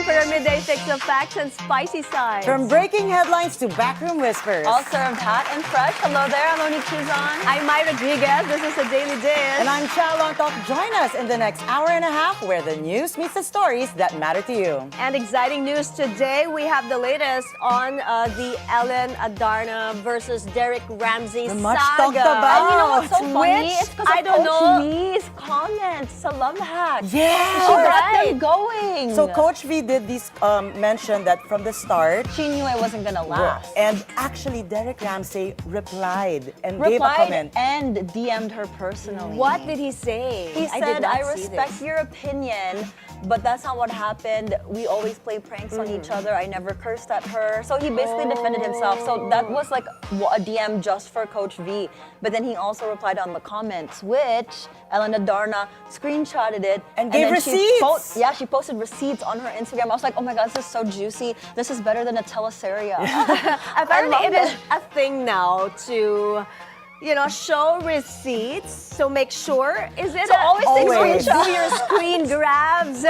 time for our midday fix of facts and spicy sides. From breaking headlines to backroom whispers. All served hot and fresh. Hello there, I'm Monique Tuzon. I'm Mai Rodriguez. This is a Daily Dish. And I'm Chal Lontoc. Join us in the next hour and a half where the news meets the stories that matter to you. And exciting news today. We have the latest on the Ellen Adarna versus Derek Ramsey The saga. much talked about. And you know what's so funny? Which, It's because I of don't Coach know. V's comments sa love hack. Yeah. She got Right. them going. So Coach V did this mention that from the start. she knew it wasn't gonna last. And actually, Derek Ramsey replied and gave a comment. And DM'd her personally. What did he say? He I did said, not I see respect this. your opinion, but that's not what happened. We always play pranks on each other. I never cursed at her. So he basically defended himself. So that was like a DM just for Coach V. But then he also replied on the comments, which Ellen Adarna screenshotted it. And gave then receipts. she posted receipts on her Instagram. I was like, oh my God, this is so juicy. This is better than a teleseria. Apparently, I it love is a thing now to, show receipts. So make sure. Is it So always take Always. screenshots. do your screen grabs?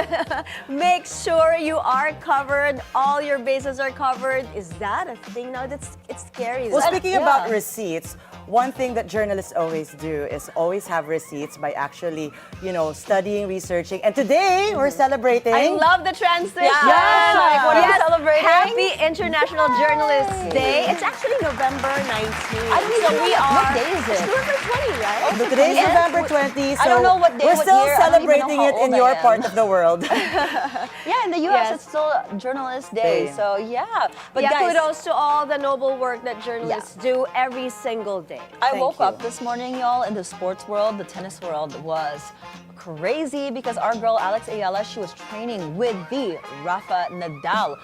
Make sure you are covered. All your bases are covered. Is that a thing now? It's scary. Well, isn't it? speaking about receipts, one thing that journalists always do is always have receipts by actually, studying, researching. And today, we're celebrating. I love the transition. Yes, like, what are we celebrating? Happy International Journalists Day. It's actually November 19th. I don't even know we what are. day is it? It's November 20, right? But today's Yes. November 20, so I don't know what day, we're what still year. I don't even know celebrating how it in old I your am. part of the world. Yeah, in the US, Yes. it's still Journalist Day. Day. So yeah, but Yeah, guys, kudos to all the noble work that journalists do every single day. I Thank woke you. up this morning, y'all, in the sports world, the tennis world was crazy because our girl Alex Ayala, she was training with the Rafa Nadal.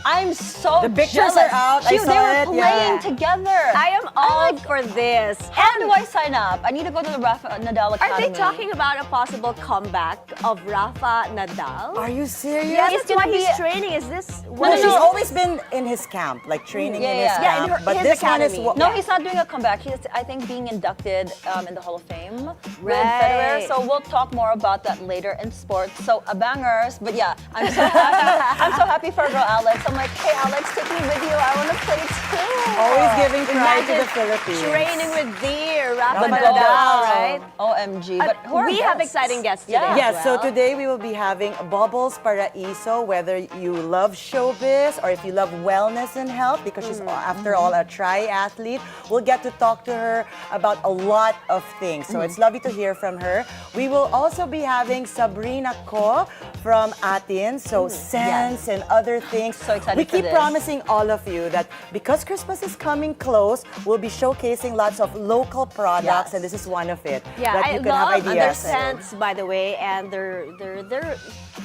I'm so The pictures jealous. are out. I They saw were it, playing yeah. together. I am all for this. How do I sign up? I need to go to the Rafa Nadal Are Academy. they talking about a possible comeback of Rafa Nadal? Are you serious? Yes, He's that's why gonna he's be- training. Is this Well, what she's it is? always been in his camp, like training Yeah, in yeah. his Yeah, camp. in her- but his this one is academy. No, he's not doing a comeback. He's, I think, being inducted in the Hall of Fame with Right. Federer. So we'll talk more about that later in sports. So bangers, but yeah, I'm so happy. I'm so happy for our girl Alex. I'm like, hey Alex, take me with you. I want to play too. always giving pride to Imagine the Philippines. training with the Rafa Rafa Nadal, Nadal. right? OMG. But who are We have guests? exciting guests today. Yeah. Yes, as so well. today we will be having Bubbles Paraiso, whether you love showbiz or if you love wellness and health, because she's, after all, a triathlete. We'll get to talk to her about a lot of things. So it's lovely to hear from her. We will also be having Sabrina Co from ATIN, so scents and other things. So excited We for keep this. promising all of you that because Christmas is coming close, we'll be showcasing lots of local products, Yes. and this is one of it. Yeah, that I you can have love their ideas. scents, by the way, and they're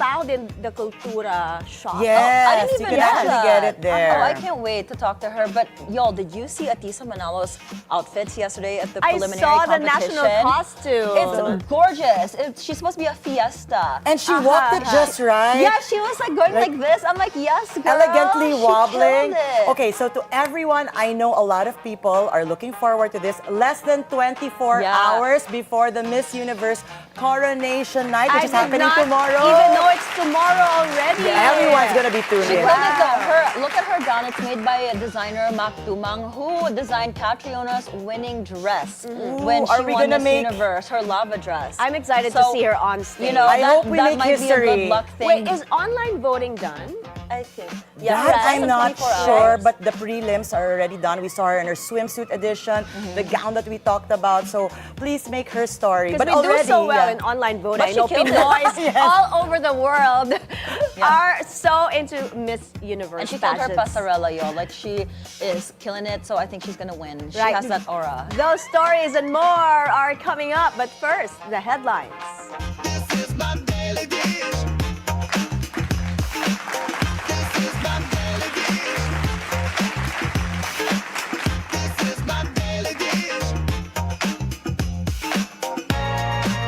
found in the Cultura shop. Yes, I didn't you even can know actually that. get it there. Oh, I can't wait to talk to her. But y'all, did you see Atisa Manalo's outfits yesterday at the I preliminary saw the competition? national costume. It's gorgeous. She's supposed to be a fiesta. And she walked it just right. Yeah, she was like going like this. I'm like, yes, girl. Elegantly She wobbling. killed it. Okay, so to everyone, I know a lot of people are looking forward to this. Less than 24 Yeah. hours before the Miss Universe coronation night, which I is did happening not tomorrow. even know it's tomorrow already. Everyone's gonna be tuned She in. killed it though. Look at her gown. It's made by a designer, Mac Dumang, who designed Catriona's winning dress when are she we won gonna Miss make- Universe, her lava dress. I'm excited to So, see her on stage. You know, I that, hope we that make might history. be a good luck thing. Wait, is online voting done? I think. That less I'm than not 24 hours. sure, but the prelims are already done. We saw her in her swimsuit edition, the gown that we talked about. So please make her story. Because But we already, do so well yeah. in online voting. But I she know killed it. Pinoys Yes. all over the world are so into Miss Universe And she killed her pageants. pasarela, yo. Like, she is killing it, so I think she's gonna win. She Right. has that aura. Those stories and more are coming up, but first, the headlines. This is my daily dish. This is my daily dish. This is my daily dish.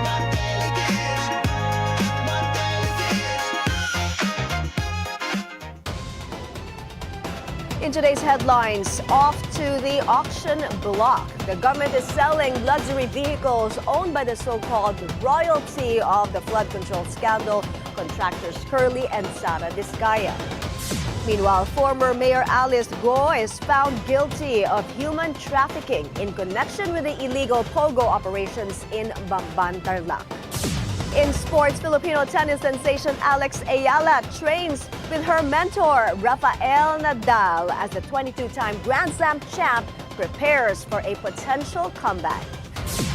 My daily dish. My daily dish. In today's headlines, off to the auction block. The government is selling luxury vehicles owned by the so-called royalty of the flood control scandal contractors Curly and Sara Discaya. Meanwhile, former Mayor Alice Go is found guilty of human trafficking in connection with the illegal pogo operations in Bamban, Tarlac. In sports, Filipino tennis sensation Alex Ayala trains with her mentor Rafael Nadal as the 22-time Grand Slam champ prepares for a potential comeback.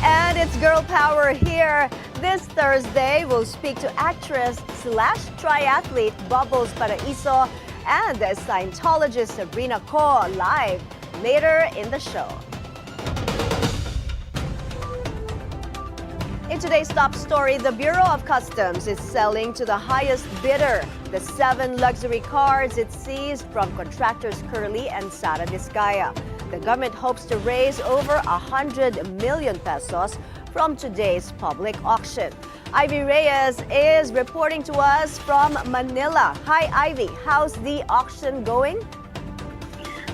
And it's girl power here. This Thursday, we'll speak to actress/triathlete Bubbles Paraiso and Scientologist Sabrina Co live later in the show. In today's top story, the Bureau of Customs is selling to the highest bidder the 7 luxury cars it seized from contractors Curly and Sara Discaya. The government hopes to raise over 100 million pesos from today's public auction. Ivy Reyes is reporting to us from Manila. Hi, Ivy. How's the auction going?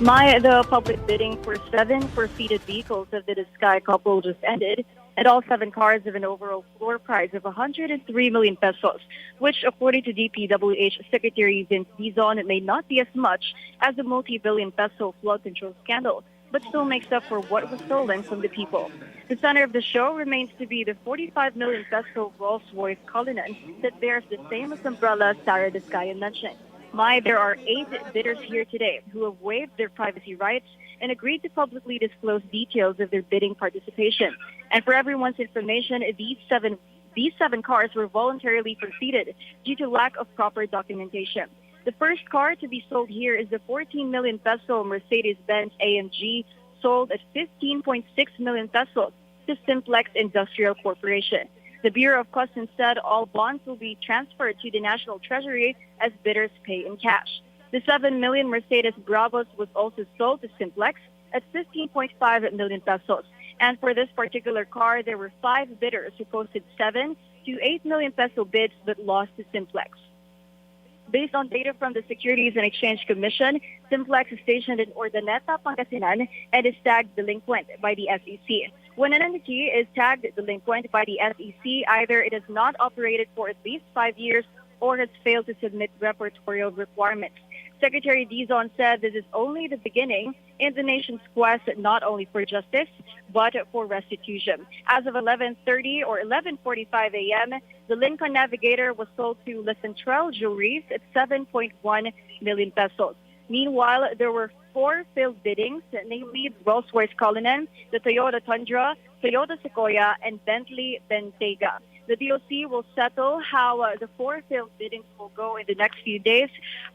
Mai, the public bidding for 7 four-seated vehicles of the Discaya couple just ended, and all 7 cars have an overall floor price of 103 million pesos, which, according to DPWH Secretary Vince Dizon, may not be as much as the multi-billion peso flood control scandal, but still makes up for what was stolen from the people. The center of the show remains to be the 45 million peso Rolls-Royce Cullinan that bears the same as umbrella Sara Discaya mentioned. Mai, there are 8 bidders here today who have waived their privacy rights and agreed to publicly disclose details of their bidding participation. And for everyone's information, these seven cars were voluntarily conceded due to lack of proper documentation. The first car to be sold here is the 14 million peso Mercedes-Benz AMG, sold at 15.6 million pesos to Simplex Industrial Corporation. The Bureau of Customs said all bonds will be transferred to the National Treasury as bidders pay in cash. The 7 million Mercedes Bravos was also sold to Simplex at 15.5 million pesos. And for this particular car, there were 5 bidders who posted 7 to 8 million peso bids but lost to Simplex. Based on data from the Securities and Exchange Commission, Simplex is stationed in Urdaneta, Pangasinan, and is tagged delinquent by the SEC. When an entity is tagged delinquent by the SEC, either it has not operated for at least 5 years or has failed to submit repertorial requirements. Secretary Dizon said this is only the beginning in the nation's quest not only for justice, but for restitution. As of 11:30 or 11:45 a.m., the Lincoln Navigator was sold to La Central Jewelries at 7.1 million pesos. Meanwhile, there were 4 failed biddings, namely Rolls-Royce Cullinan, the Toyota Tundra, Toyota Sequoia, and Bentley Bentayga. The DOC will settle how the 4 failed biddings will go in the next few days,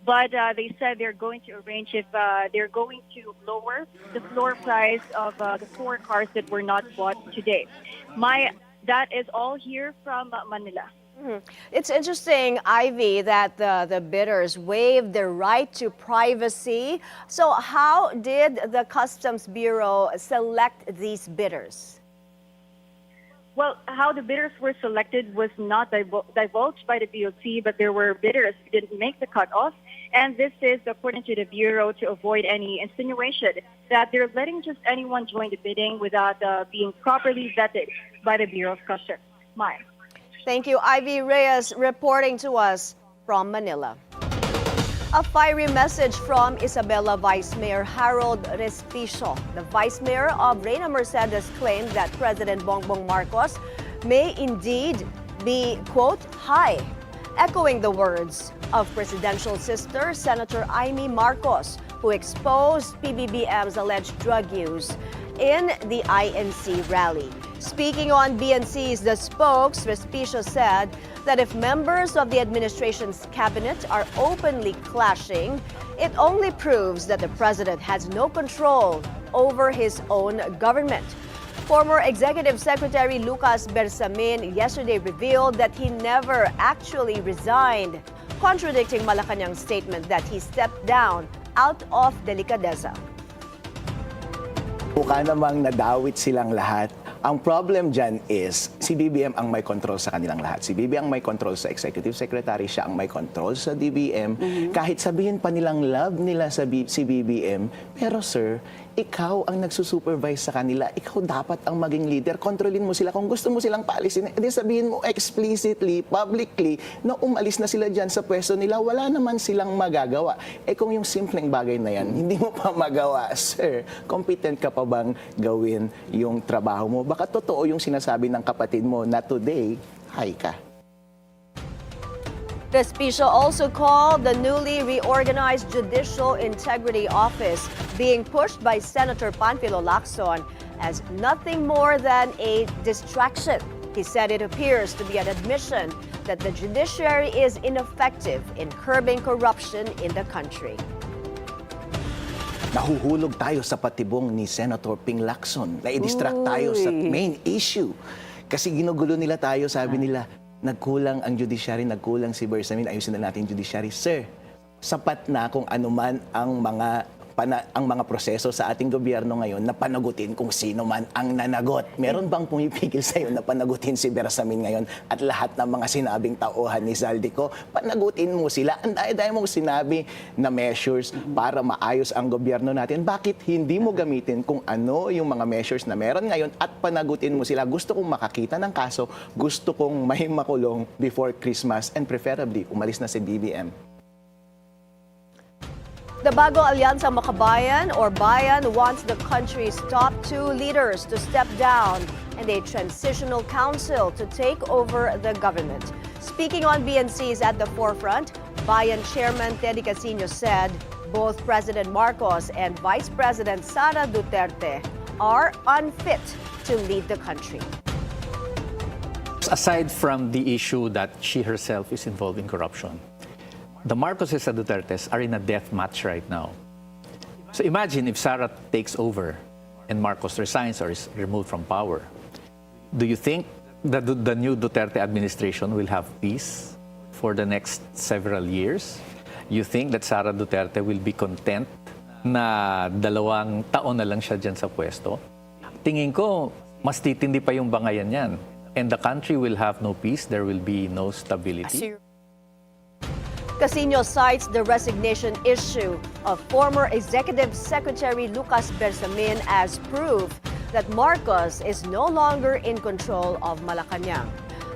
but they said they're going to arrange if they're going to lower the floor price of the 4 cars that were not bought today. That is all here from Manila. It's interesting, Ivy, that the bidders waived their right to privacy. So how did the Customs Bureau select these bidders? Well, how the bidders were selected was not divulged by the DOC, but there were bidders who didn't make the cutoff. And this is, according to the Bureau, to avoid any insinuation that they're letting just anyone join the bidding without being properly vetted by the Bureau of Customs. Mai. Thank you, Ivy Reyes, reporting to us from Manila. A fiery message from Isabela Vice Mayor Harold Respicio. The Vice Mayor of Reyna Mercedes claimed that President Bongbong Marcos may indeed be, quote, high, echoing the words of presidential sister Senator Amy Marcos, who exposed PBBM's alleged drug use in the INC rally. Speaking on BNC's The Spokes, Respicio said that if members of the administration's cabinet are openly clashing, it only proves that the president has no control over his own government. Former Executive Secretary Lucas Bersamin yesterday revealed that he never actually resigned, contradicting Malacanang's statement that he stepped down out of delicadeza. Mukha namang nadawit silang lahat. Ang problem dyan is, si BBM ang may control sa kanilang lahat. Si BBM ang may control sa executive secretary, siya ang may control sa DBM. Kahit sabihin pa nilang love nila si BBM, pero sir, ikaw ang nagsusupervise sa kanila. Ikaw dapat ang maging leader. Kontrolin mo sila. Kung gusto mo silang paalisin, edi sabihin mo explicitly, publicly, na umalis na sila dyan sa pwesto nila. Wala naman silang magagawa. Kung yung simpleng bagay na yan, hindi mo pa magawa, sir, competent ka pa bang gawin yung trabaho mo? Baka totoo yung sinasabi ng kapatid mo na today, hi ka. Respicio also called the newly reorganized Judicial Integrity Office being pushed by Senator Panfilo Lacson as nothing more than a distraction. He said it appears to be an admission that the judiciary is ineffective in curbing corruption in the country. Nahuhulog tayo sa patibong ni Senator Ping Lacson. Na-distract tayo sa main issue. Kasi ginugulo nila tayo, sabi nila, nagkulang ang judiciary, nagkulang si Bersamin, ayusin na natin yung judiciary. Sir, sapat na kung anuman ang mga proseso sa ating gobyerno ngayon na panagutin kung sino man ang nanagot. Meron bang pumipigil sa iyo na panagutin si Bersamin ngayon at lahat ng mga sinabing tauhan ni Zaldico? Panagutin mo sila. Ang daya-daya mong sinabi na measures para maayos ang gobyerno natin. Bakit hindi mo gamitin kung ano yung mga measures na meron ngayon at panagutin mo sila? Gusto kong makakita ng kaso, gusto kong may makulong before Christmas and preferably umalis na si BBM. The Bagong Alyansang Makabayan or Bayan wants the country's top two leaders to step down and a transitional council to take over the government. Speaking on BNC's At the Forefront, Bayan Chairman Teddy Casino said both President Marcos and Vice President Sara Duterte are unfit to lead the country. Aside from the issue that she herself is involved in corruption, the Marcoses and Dutertes are in a death match right now. So imagine if Sara takes over and Marcos resigns or is removed from power. Do you think that the new Duterte administration will have peace for the next several years? You think that Sara Duterte will be content na 2 taon na lang siya dyan sa pwesto? Tingin ko, mas titindi pa yung bangayan yan. And the country will have no peace, there will be no stability. Casino cites the resignation issue of former Executive Secretary Lucas Bersamin as proof that Marcos is no longer in control of Malacanang.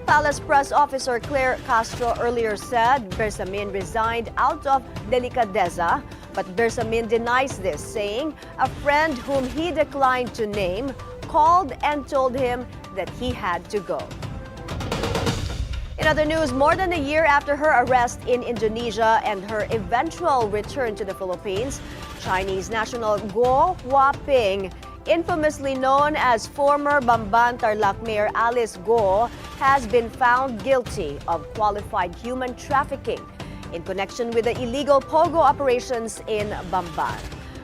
Palace Press Officer Claire Castro earlier said Bersamin resigned out of delicadeza, but Bersamin denies this, saying a friend whom he declined to name called and told him that he had to go. In other news, more than a year after her arrest in Indonesia and her eventual return to the Philippines, Chinese national Guo Huaping, infamously known as former Bamban Tarlac Mayor Alice Guo, has been found guilty of qualified human trafficking in connection with the illegal pogo operations in Bamban.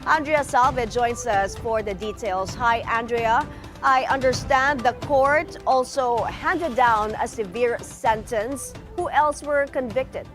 Andrea Salve joins us for the details. Hi, Andrea. I understand the court also handed down a severe sentence. Who else were convicted?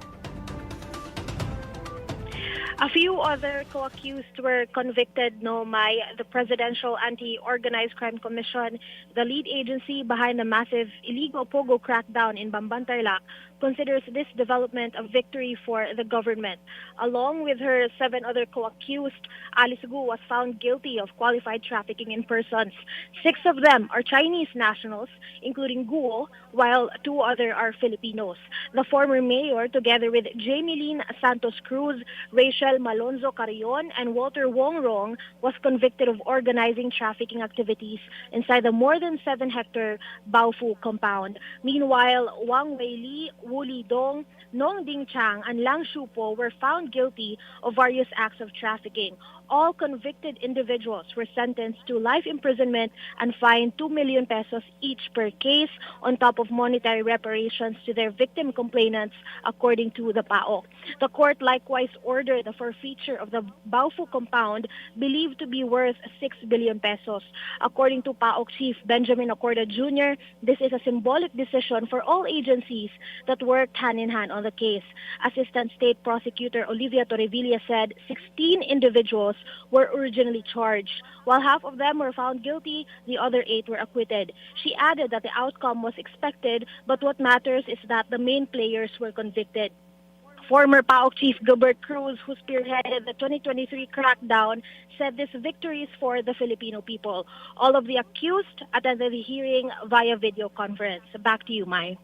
A few other co-accused were convicted, Mai. The Presidential Anti-Organized Crime Commission, the lead agency behind the massive illegal pogo crackdown in Bamban Tarlac, considers this development a victory for the government. Along with her 7 other co-accused, Alice Guo was found guilty of qualified trafficking in persons. 6 of them are Chinese nationals, including Guo, while 2 other are Filipinos. The former mayor, together with Jamie Lynn Santos Cruz, Rachel Malonzo Carrion, and Walter Wong Rong, was convicted of organizing trafficking activities inside the more than 7-hectare Baofu compound. Meanwhile, Wang Weili, Wu Lidong, Nong Ding Chang, and Lang Shupo were found guilty of various acts of trafficking. All convicted individuals were sentenced to life imprisonment and fined 2 million pesos each per case, on top of monetary reparations to their victim complainants, according to the PAO. The court likewise ordered the forfeiture of the Baofu compound, believed to be worth 6 billion pesos. According to PAO Chief Benjamin Acorda Jr., this is a symbolic decision for all agencies that worked hand-in-hand on the case. Assistant State Prosecutor Olivia Torrevilla said 16 individuals pesos were originally charged. While half of them were found guilty, the other 8 were acquitted. She added that the outcome was expected, but what matters is that the main players were convicted. Former PAOK Chief Gilbert Cruz, who spearheaded the 2023 crackdown, said this victory is for the Filipino people. All of the accused attended the hearing via video conference. Back to you, Mai.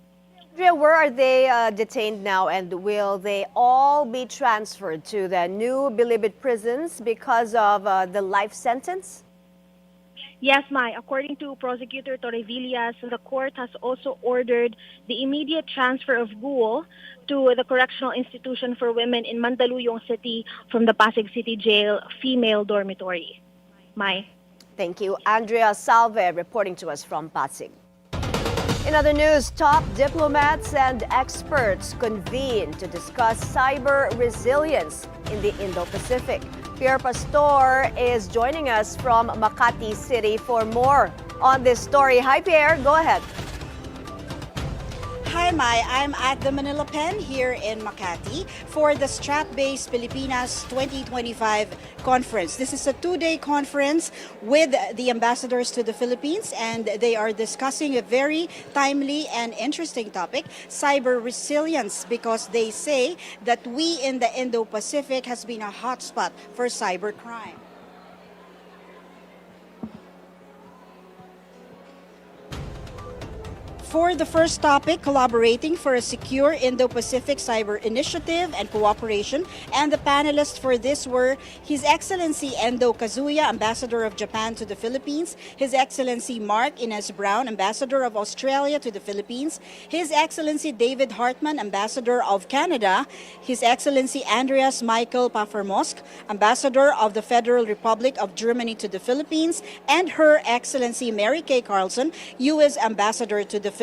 Andrea, where are they detained now, and will they all be transferred to the new Bilibid prisons because of the life sentence? Yes, Mai. According to Prosecutor Torrevillas, the court has also ordered the immediate transfer of Guo to the Correctional Institution for Women in Mandaluyong City from the Pasig City Jail female dormitory. Mai. Thank you. Andrea Salve reporting to us from Pasig. In other news, top diplomats and experts convene to discuss cyber resilience in the Indo-Pacific. Pierre Pastor is joining us from Makati City for more on this story. Hi, Pierre. Go ahead. Hi, Mai. I'm at the Manila Pen here in Makati for the Strat-based Pilipinas 2025 conference. This is a 2-day conference with the ambassadors to the Philippines, and they are discussing a very timely and interesting topic, cyber resilience, because they say that we in the Indo-Pacific has been a hotspot for cybercrime. For the first topic, collaborating for a secure Indo-Pacific cyber initiative and cooperation, and the panelists for this were His Excellency Endo Kazuya, Ambassador of Japan to the Philippines, His Excellency Mark Inez Brown, Ambassador of Australia to the Philippines, His Excellency David Hartman, Ambassador of Canada, His Excellency Andreas Michael Pafermosk, Ambassador of the Federal Republic of Germany to the Philippines, and Her Excellency Mary Kay Carlson, U.S. Ambassador to the Philippines.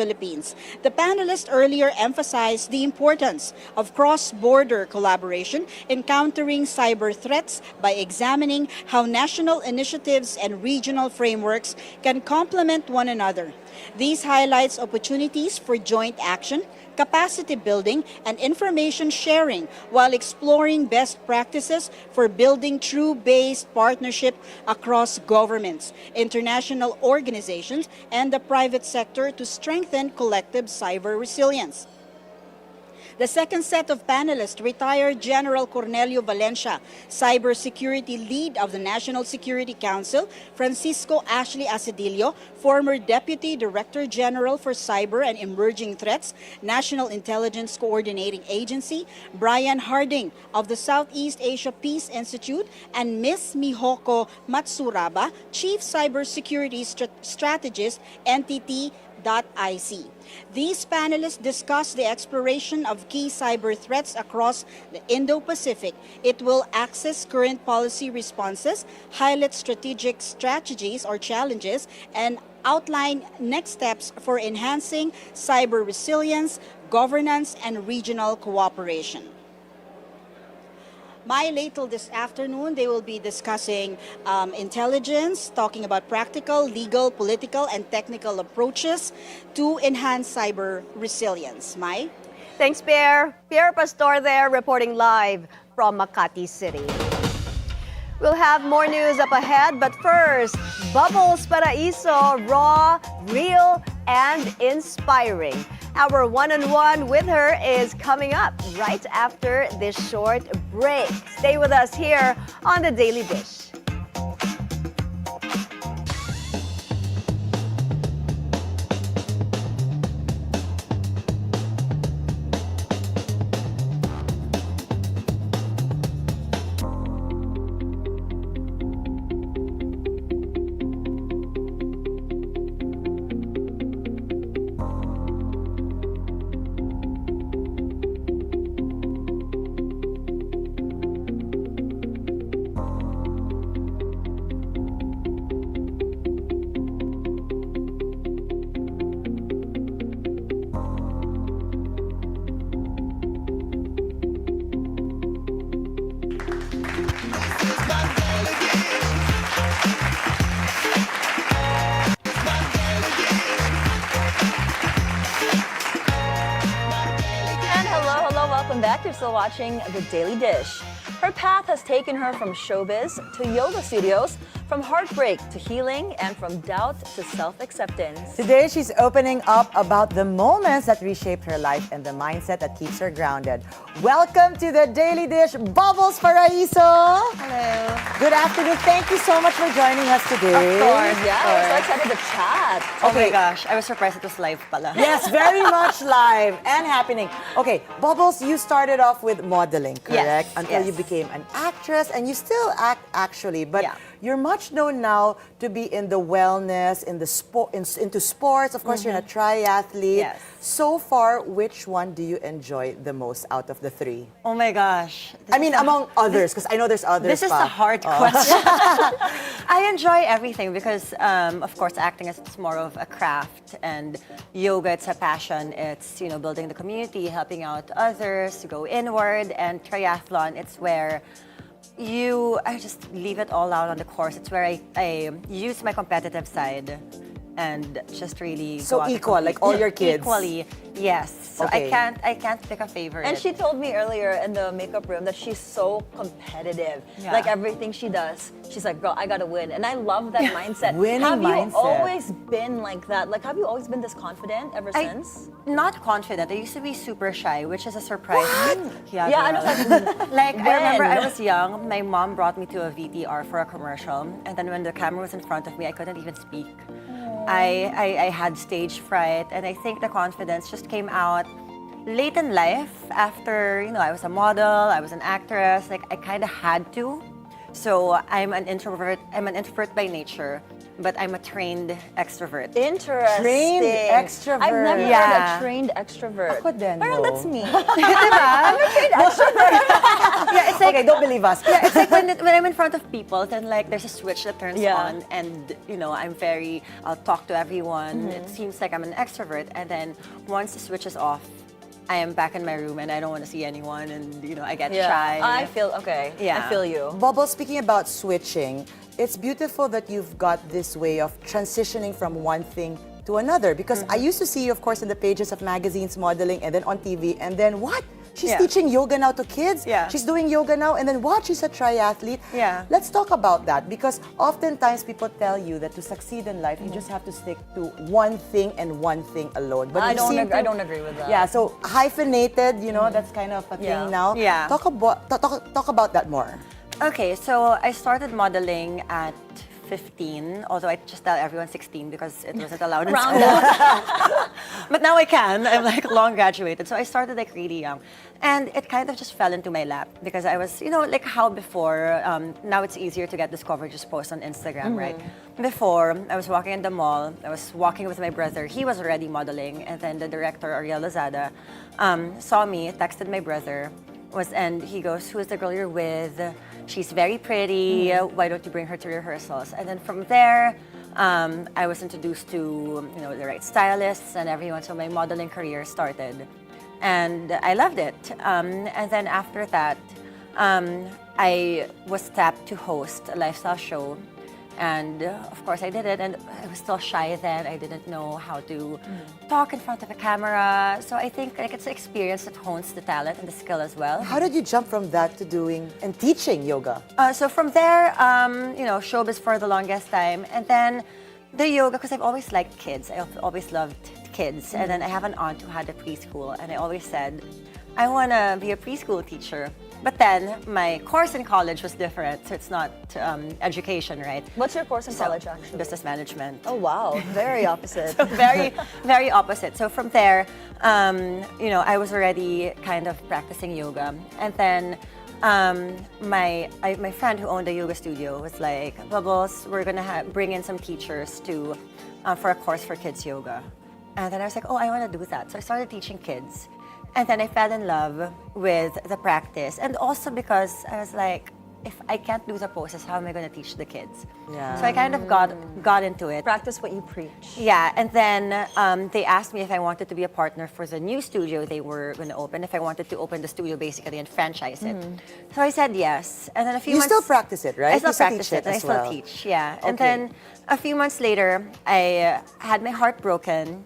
The panelists earlier emphasized the importance of cross-border collaboration in countering cyber threats by examining how national initiatives and regional frameworks can complement one another. These highlights opportunities for joint action, capacity building, and information sharing while exploring best practices for building true-based partnership across governments, international organizations, and the private sector to strengthen collective cyber resilience. The second set of panelists, retired General Cornelio Valencia, cybersecurity lead of the National Security Council, Francisco Ashley Asedillo, former Deputy Director General for Cyber and Emerging Threats, National Intelligence Coordinating Agency, Brian Harding of the Southeast Asia Peace Institute, and Ms. Mihoko Matsuraba, Chief Cybersecurity Strategist, NTT.IC. These panelists discuss the exploration of key cyber threats across the Indo-Pacific. It will access current policy responses, highlight strategic strategies or challenges, and outline next steps for enhancing cyber resilience, governance, and regional cooperation. Later this afternoon, they will be discussing intelligence, talking about practical, legal, political, and technical approaches to enhance cyber resilience. Mai? Thanks, Pierre. Pierre Pastor there reporting live from Makati City. We'll have more news up ahead, but first, Bubbles Paraiso, raw, real, and inspiring. Our one-on-one with her is coming up right after this short break. Stay with us here on The Daily Dish. And hello, welcome back. You're still watching The Daily Dish. Her path has taken her from showbiz to yoga studios, from heartbreak to healing, and from doubt to self-acceptance. Today, she's opening up about the moments that reshaped her life and the mindset that keeps her grounded. Welcome to the Daily Dish, Bubbles Paraiso. Hello. Good afternoon. Thank you so much for joining us today. Of course. Yeah, we're so excited to chat. Oh my gosh, I was surprised it was live pala. Yes, very much live and happening. Okay, Bubbles, you started off with modeling, correct? Yes, Until yes. you became an actress, and you still act actually, but Yeah. you're much known now to be in the wellness, in the into sports. Of course, you're a triathlete. Yes. So far, which one do you enjoy the most out of the three? Oh my gosh. I mean, among others, because I know there's others. This is pa. a hard question. I enjoy everything because, of course, acting is more of a craft, and yoga, it's a passion. It's, building the community, helping out others to go inward, and triathlon, it's where I just leave it all out on the course. It's where I use my competitive side and just really So go out to equal, compete. like all your kids? Equally, yes. So Okay. I can't pick a favorite. And she told me earlier in the makeup room that she's so competitive. Yeah. Like everything she does, she's like, girl, I gotta win. And I love that mindset. Winning have mindset. you always been like that? Like, have you always been this confident ever since? Not confident. I used to be super shy, which is a surprise. Yeah, Yeah, I girl. was like, Like, I remember when? I was young, my mom brought me to a VTR for a commercial, and then when the camera was in front of me, I couldn't even speak. I had stage fright, and I think the confidence just came out late in life after, I was a model, I was an actress, like I kind of had to. So I'm an introvert by nature, but I'm a trained extrovert. Interesting. Trained extrovert. I've never heard Yeah. a trained extrovert. Ako din, Parang no. that's me. Yeah, it's like, Okay, don't believe us. yeah, it's like when I'm in front of people, then like there's a switch that turns Yeah. on, and I'll talk to everyone. It seems like I'm an extrovert, and then once the switch is off, I am back in my room and I don't want to see anyone, and I get shy. I feel okay. I Yeah. feel you. Bubble, speaking about switching, it's beautiful that you've got this way of transitioning from one thing to another. Because I used to see you, of course, in the pages of magazines modeling, and then on TV, and then what? She's Yeah. teaching yoga now to kids. Yeah. She's doing yoga now, and then what? She's a triathlete. Yeah. Let's talk about that, because oftentimes people tell you that to succeed in life, you just have to stick to one thing and one thing alone. But I you don't seem agree- I to- don't agree with that. Yeah, so hyphenated, that's kind of a thing Yeah. now. Yeah. Talk about that more. Okay, so I started modeling at 15, although I just tell everyone 16 because it wasn't allowed in Round school. up. But now I can. I'm like long graduated. So I started like really young. And it kind of just fell into my lap because I was, like how before, now it's easier to get discovered, just post on Instagram, right? Before, I was walking in the mall, I was walking with my brother. He was already modeling. And then the director, Ariel Lozada, saw me, texted my brother, and he goes, "Who is the girl you're with? She's very pretty. Why don't you bring her to rehearsals?" And then from there, I was introduced to the right stylists and everyone. So my modeling career started, and I loved it. And then after that, I was tapped to host a lifestyle show. And of course I did it, and I was still shy then. I didn't know how to talk in front of a camera. So I think it's an experience that hones the talent and the skill as well. How did you jump from that to doing and teaching yoga? So from there, showbiz for the longest time, and then the yoga, because I've always liked kids. I've always loved kids, and then I have an aunt who had a preschool, and I always said, I want to be a preschool teacher. But then my course in college was different, so it's not education, right? What's your course in So, college, actually? Business management. Oh, wow. Very opposite. So very, very opposite. So from there, I was already kind of practicing yoga. And then my friend who owned a yoga studio was like, Bubbles, we're going to bring in some teachers for a course for kids yoga. And then I was like, oh, I want to do that. So I started teaching kids. And then I fell in love with the practice. And also because I was like, if I can't do the poses, how am I going to teach the kids? Yeah. So I kind of got into it. Practice what you preach. Yeah, and then they asked me if I wanted to be a partner for the new studio they were going to open, if I wanted to open the studio basically and franchise it. So I said yes. And then a few You months... still practice it, right? I still You still practice teach it, it and I as still well. teach, yeah. And Okay. then a few months later, I had my heart broken.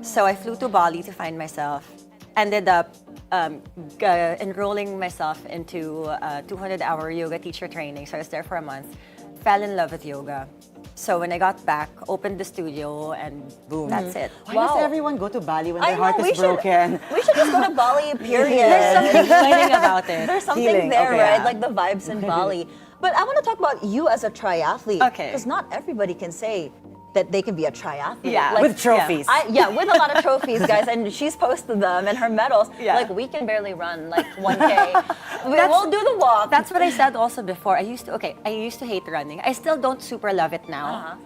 So I flew to Bali to find myself. Ended up enrolling myself into 200-hour yoga teacher training. So I was there for a month, fell in love with yoga. So when I got back, opened the studio, and boom, that's it. Why does everyone go to Bali when I their know, heart we is broken? We should just go to Bali, period. There's something exciting about it. There's something Healing, there, okay, right? yeah. Like the vibes in Bali. But I want to talk about you as a triathlete. Okay. Because not everybody can say that they can be a triathlete. Yeah. With trophies. Yeah, with a lot of trophies, guys. And she's posted them and her medals. Yeah. Like, we can barely run like 1K. We'll do the walk. That's what I said also before. I used to hate running. I still don't super love it now.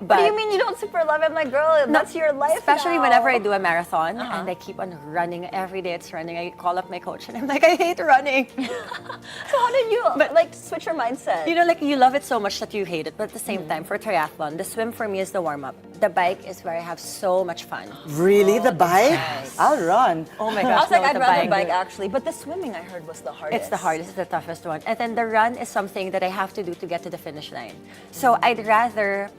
What do you mean you don't super love it? I'm like, girl, that's your life Especially now. whenever I do a marathon and I keep on running every day. It's running. I call up my coach and I'm like, I hate running. So how did you like switch your mindset? You know, like you love it so much that you hate it, but at the same time, for triathlon, the swim for me is the warm up. The bike is where I have so much fun. Really? The bike? nice. I'll run. Oh my I gosh, was like, no, I'd the rather bike actually, but the swimming I heard was the hardest. It's the hardest, it's the toughest one. And then the run is something that I have to do to get to the finish line. So I'd rather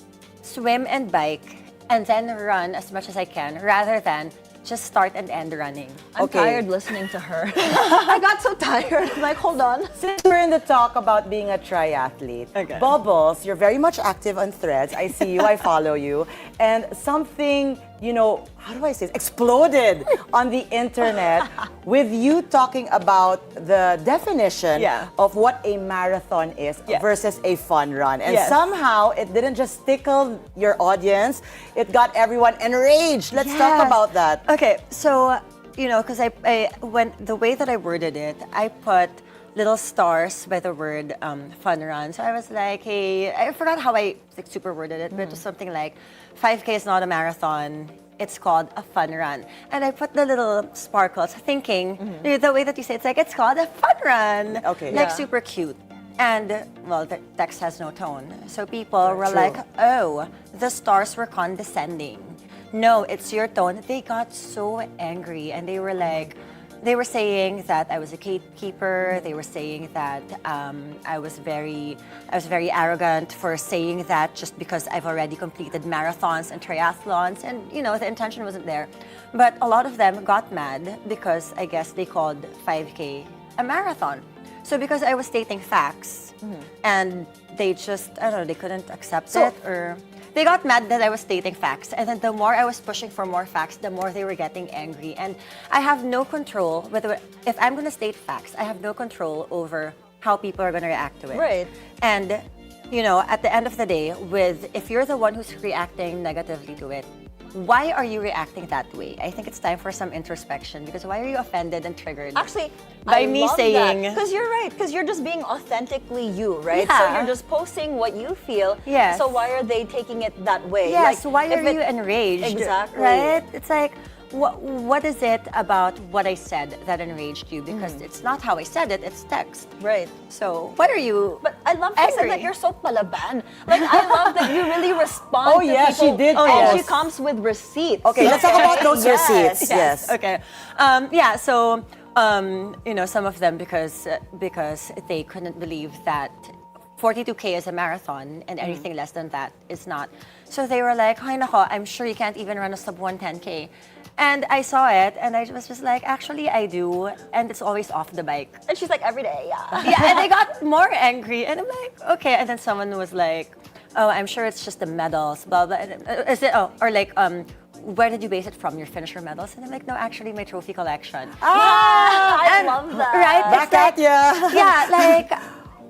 swim and bike and then run as much as I can rather than just start and end running. I'm Okay. tired listening to her. I got so tired. I'm like, hold on. Since we're in the talk about being a triathlete, Okay. Bubbles, you're very much active on Threads. I see you, I follow you. And something, how do I say it, exploded on the internet with you talking about the definition Yeah. of what a marathon is Yes. versus a fun run. And Yes. somehow it didn't just tickle your audience, it got everyone enraged. Let's talk Yes. about that. Okay, so because when the way that I worded it, I put little stars by the word fun run. So I was like, hey, I forgot how I super worded it, but it was something like 5K is not a marathon. It's called a fun run. And I put the little sparkles, thinking the way that you say it's like it's called a fun run. Okay. Like Yeah. super cute. And well, the text has no tone. So people were True. like, oh, the stars were condescending. No, it's your tone. They got so angry and they were saying that I was a gatekeeper. They were saying that I was very arrogant for saying that just because I've already completed marathons and triathlons, and the intention wasn't there. But a lot of them got mad because I guess they called 5K a marathon. So because I was stating facts, and they just they couldn't accept it, or they got mad that I was stating facts. And then the more I was pushing for more facts, the more they were getting angry. And I have no control whether if I'm going to state facts, I have no control over how people are going to react to it. Right. And at the end of the day, if you're the one who's reacting negatively to it, why are you reacting that way? I think it's time for some introspection, because why are you offended and triggered? Actually, By I me love saying- because you're right, because you're just being authentically you, right? So Yeah. you're just posting what you feel. Yes. So why are they taking it that way? Yes, Like, why if are you enraged? Exactly. Right? It's like, what is it about what I said that enraged you? Because it's not how I said it, it's text. Right. So, what are you? But I love how you said angry? that you're so palaban. Like, I love that you really respond Oh, to yeah, people. she did And post. she comes with receipts. Okay, let's talk about those Yes. receipts. Yes. Okay. So, some of them because they couldn't believe that 42K is a marathon and anything less than that is not. So they were like, "Ay nako, I'm sure you can't even run a sub 110K." And I saw it and I was just like, actually I do, and it's always off the bike. And she's like, every day, yeah. Yeah, and they got more angry, and I'm like, okay. And then someone was like, "Oh, I'm sure it's just the medals, blah blah." Is it? Oh, or like, where did you base it from? Your finisher medals? And I'm like, no, actually, my trophy collection. I love that. Right? Back at ya. Yeah, like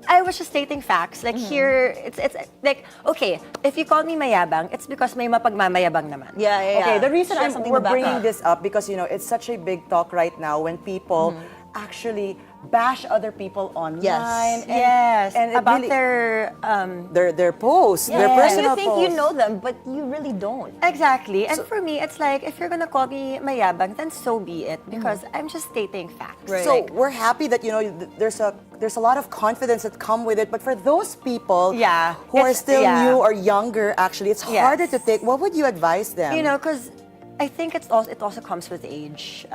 I was just stating facts. Like here, it's like, okay, if you call me mayabang, it's because may mapagmamayabang naman. Yeah, yeah, Okay, yeah. the reason She has something we're to back bringing up. this up because it's such a big talk right now when people actually bash other people online. Yes. And, Yes, and it about really- their posts, their And personal you think posts. you know them, but you really don't. Exactly. And for me, it's like, if you're gonna call me mayabang, then so be it, because I'm just stating facts. Right. So we're happy that there's a lot of confidence that come with it, but for those people Yeah, who are it's- still yeah. new or younger, actually, it's Yes. harder to take. What would you advise them? Because I think it also comes with age,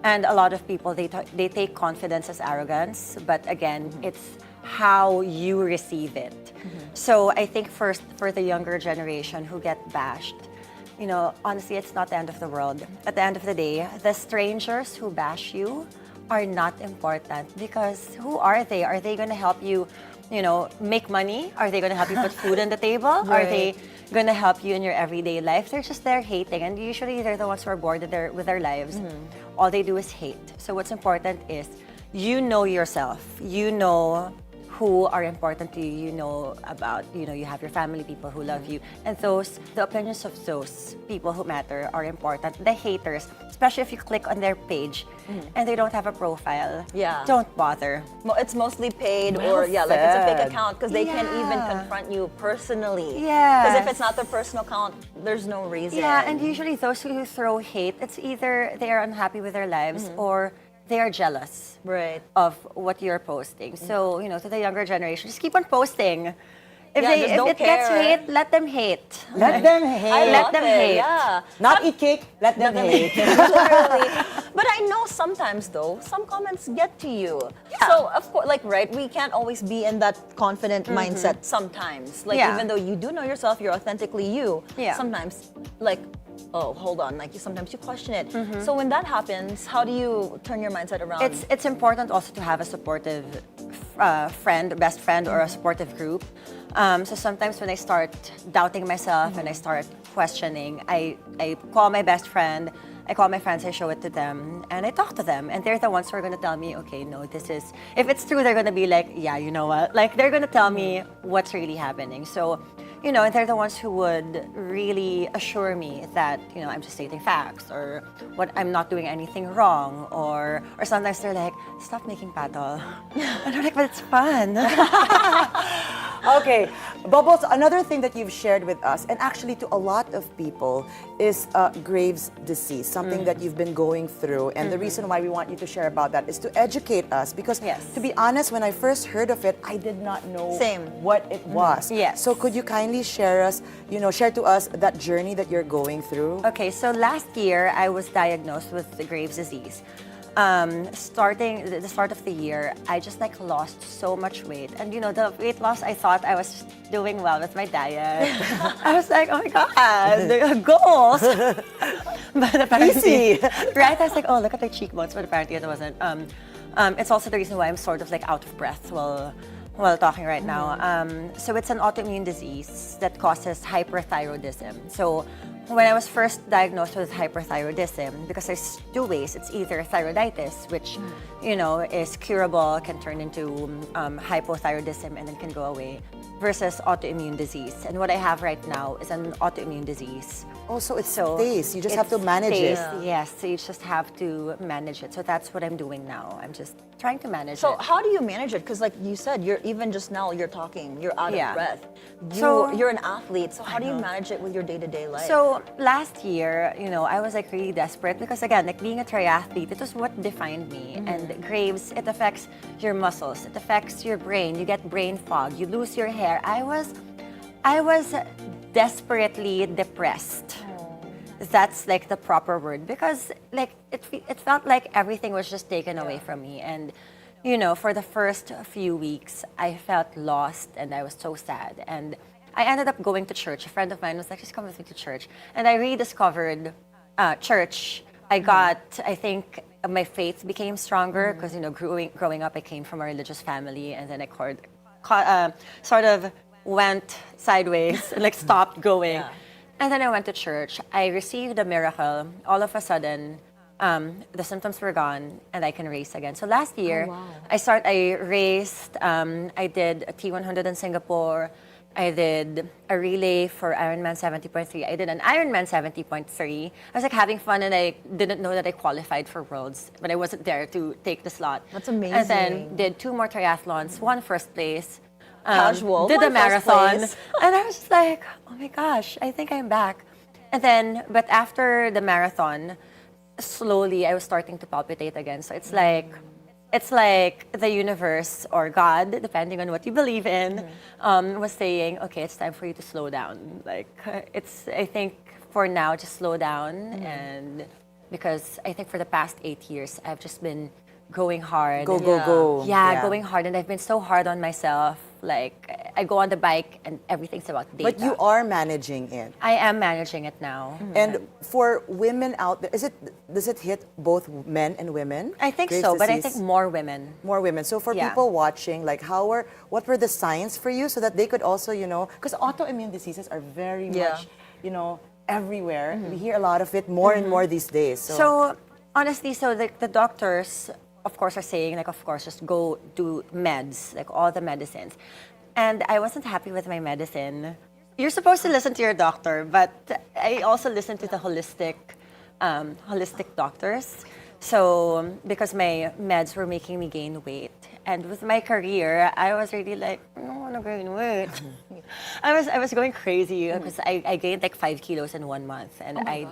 and a lot of people they take confidence as arrogance, but again, it's how you receive it. So I think first for the younger generation who get bashed, honestly, it's not the end of the world. At the end of the day, the strangers who bash you are not important because who are they? Are they going to help you, make money? Are they going to help you put food on the table? Are they going to help you in your everyday life? They're just there hating, and usually they're the ones who are bored with their lives. All they do is hate. So what's important is you know yourself. You know who are important to you. You know about, you have your family, people who love you. And the opinions of those people who matter are important. The haters, especially if you click on their page and they don't have a profile, don't bother. It's mostly paid Well like it's a fake said. account because they can even confront you personally. Yes. Because if it's not their personal account, there's no reason. Yeah, and usually those who throw hate, it's either they are unhappy with their lives or they are jealous Right. of what you're posting. So, to the younger generation, just keep on posting. If, Yeah, just don't it gets care. hate, let them hate. Let them hate. I Let love them it, hate. Yeah. Not eat cake, let them hate. Literally. But I know sometimes though, some comments get to you. So of course, we can't always be in that confident mindset sometimes. Even though you do know yourself, you're authentically you. Yeah. Sometimes, oh, hold on, sometimes you question it. So when that happens, how do you turn your mindset around? It's important also to have a supportive best friend, or a supportive group. So sometimes when I start doubting myself and I start questioning, I call my best friend, I call my friends, I show it to them, and I talk to them. And they're the ones who are going to tell me, okay, no, this is, if it's true, they're going to be like, yeah, you know what? They're going to tell me what's really happening. So, and they're the ones who would really assure me that, I'm just stating facts, or what I'm not doing anything wrong, or sometimes they're like, stop making patol. And I'm like, but it's fun. Okay, Bubbles, another thing that you've shared with us, and actually to a lot of people, is Graves' disease, something that you've been going through. And the reason why we want you to share about that is to educate us. Because to be honest, when I first heard of it, I did not know what it was. Yes. So could you kindly share to us that journey that you're going through? Okay, so last year, I was diagnosed with the Graves' disease. Starting the start of the year, I just lost so much weight. And the weight loss, I thought I was doing well with my diet. I was like, oh my God, the goals. But apparently, right? I was like, oh, look at my cheekbones. But apparently it wasn't. It's also the reason why I'm sort of out of breath while talking right now. So it's an autoimmune disease that causes hyperthyroidism. So when I was first diagnosed with hyperthyroidism, because there's two ways. It's either thyroiditis, which, is curable, can turn into hypothyroidism and then can go away, versus autoimmune disease. And what I have right now is an autoimmune disease. Oh, so it's stays. You just have to manage it. Yes, so you just have to manage it. So that's what I'm doing now. I'm just trying to manage it. So how do you manage it? Because you said, you're talking, you're out of breath. You're an athlete, so how do you manage it with your day-to-day life? So last year, I was really desperate because again, being a triathlete, it was what defined me. And Graves, it affects your muscles, it affects your brain, you get brain fog, you lose your hair. I was desperately depressed. That's the proper word, because it felt like everything was just taken away from me. And for the first few weeks, I felt lost and I was so sad. And I ended up going to church. A friend of mine was like, just come with me to church. And I rediscovered church. I think my faith became stronger because, growing up, I came from a religious family, and then I sort of went sideways, stopped going. And then I went to church. I received a miracle. All of a sudden, the symptoms were gone, and I can race again. So last year, I raced. I did a T100 in Singapore. I did a relay for Ironman 70.3. I did an Ironman 70.3. I was having fun, and I didn't know that I qualified for Worlds, but I wasn't there to take the slot. That's amazing. And then did 2 more triathlons, won first place. Casual. Did a Won first marathon. place. And I was just like, oh my gosh, I think I'm back. And then, but after the marathon, slowly I was starting to palpitate again. So it's like the universe or God, depending on what you believe in, was saying, okay, it's time for you to slow down. I think for now, just slow down. And because I think for the past 8 years, I've just been going hard. Go. Yeah, going hard. And I've been so hard on myself. I I go on the bike and everything's about data. But you are managing it. I am managing it now. And for women out there, does it hit both men and women? I think Graves' so, but I disease? think more women. More women. So for Yeah. people watching, like what were the signs for you so that they could also, because autoimmune diseases are very much, everywhere. We hear a lot of it more and more these days. So honestly, the doctors, of course, are saying, like, of course, just go do meds, like all the medicines. And I wasn't happy with my medicine. You're supposed to listen to your doctor, but I also listened to the holistic doctors. So because my meds were making me gain weight, and with my career, I was really like, I don't want to gain weight. I was going crazy because I gained like 5 kilos in 1 month, and I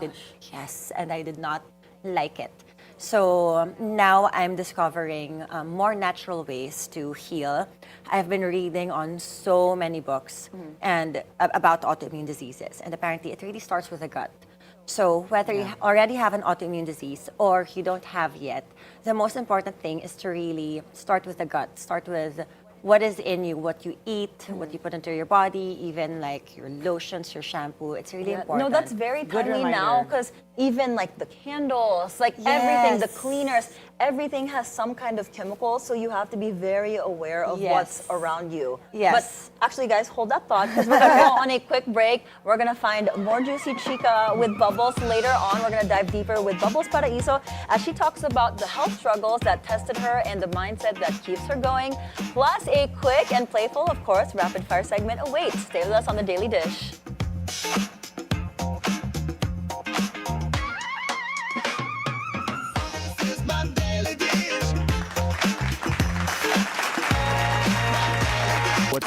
did not like it. So now I'm discovering more natural ways to heal. I've been reading on so many books and about autoimmune diseases, and apparently it really starts with the gut. So whether you already have an autoimmune disease or you don't have yet, the most important thing is to really start with the gut. Start with what is in you, what you eat, what you put into your body, even like your lotions, your shampoo. It's really important. No, that's very Good timely now, reminder. because even like the candles, like everything, the Yes. cleaners, everything has some kind of chemical, so you have to be very aware of what's Yes. around you. Yes. But actually, guys, hold that thought, because we're gonna go on a quick break. We're gonna find more juicy chica with Bubbles later on. We're gonna dive deeper with Bubbles Paraiso as she talks about the health struggles that tested her and the mindset that keeps her going. Plus, a quick and playful, of course, rapid fire segment awaits. Stay with us on the Daily Dish. This is my daily dish. What